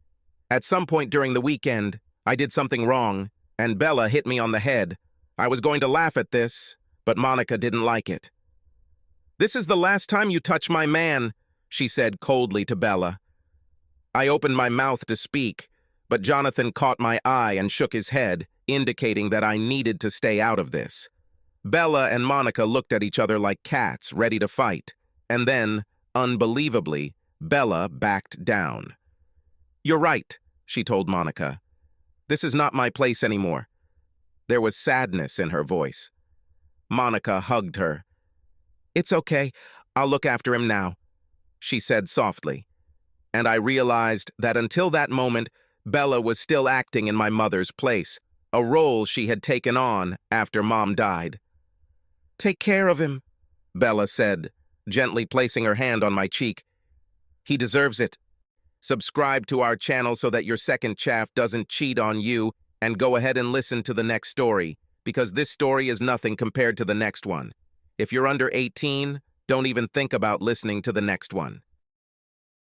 At some point during the weekend, I did something wrong, and Bella hit me on the head. I was going to laugh at this, but Monica didn't like it. "This is the last time you touch my man," she said coldly to Bella. I opened my mouth to speak, but Jonathan caught my eye and shook his head, indicating that I needed to stay out of this. Bella and Monica looked at each other like cats ready to fight, and then, unbelievably, Bella backed down. "You're right," she told Monica. "This is not my place anymore." There was sadness in her voice. Monica hugged her. "It's okay, I'll look after him now," she said softly. And I realized that until that moment, Bella was still acting in my mother's place, a role she had taken on after Mom died. "Take care of him," Bella said, gently placing her hand on my cheek. "He deserves it. Subscribe to our channel so that your second chaff doesn't cheat on you, and go ahead and listen to the next story, because this story is nothing compared to the next one. If you're under 18, don't even think about listening to the next one.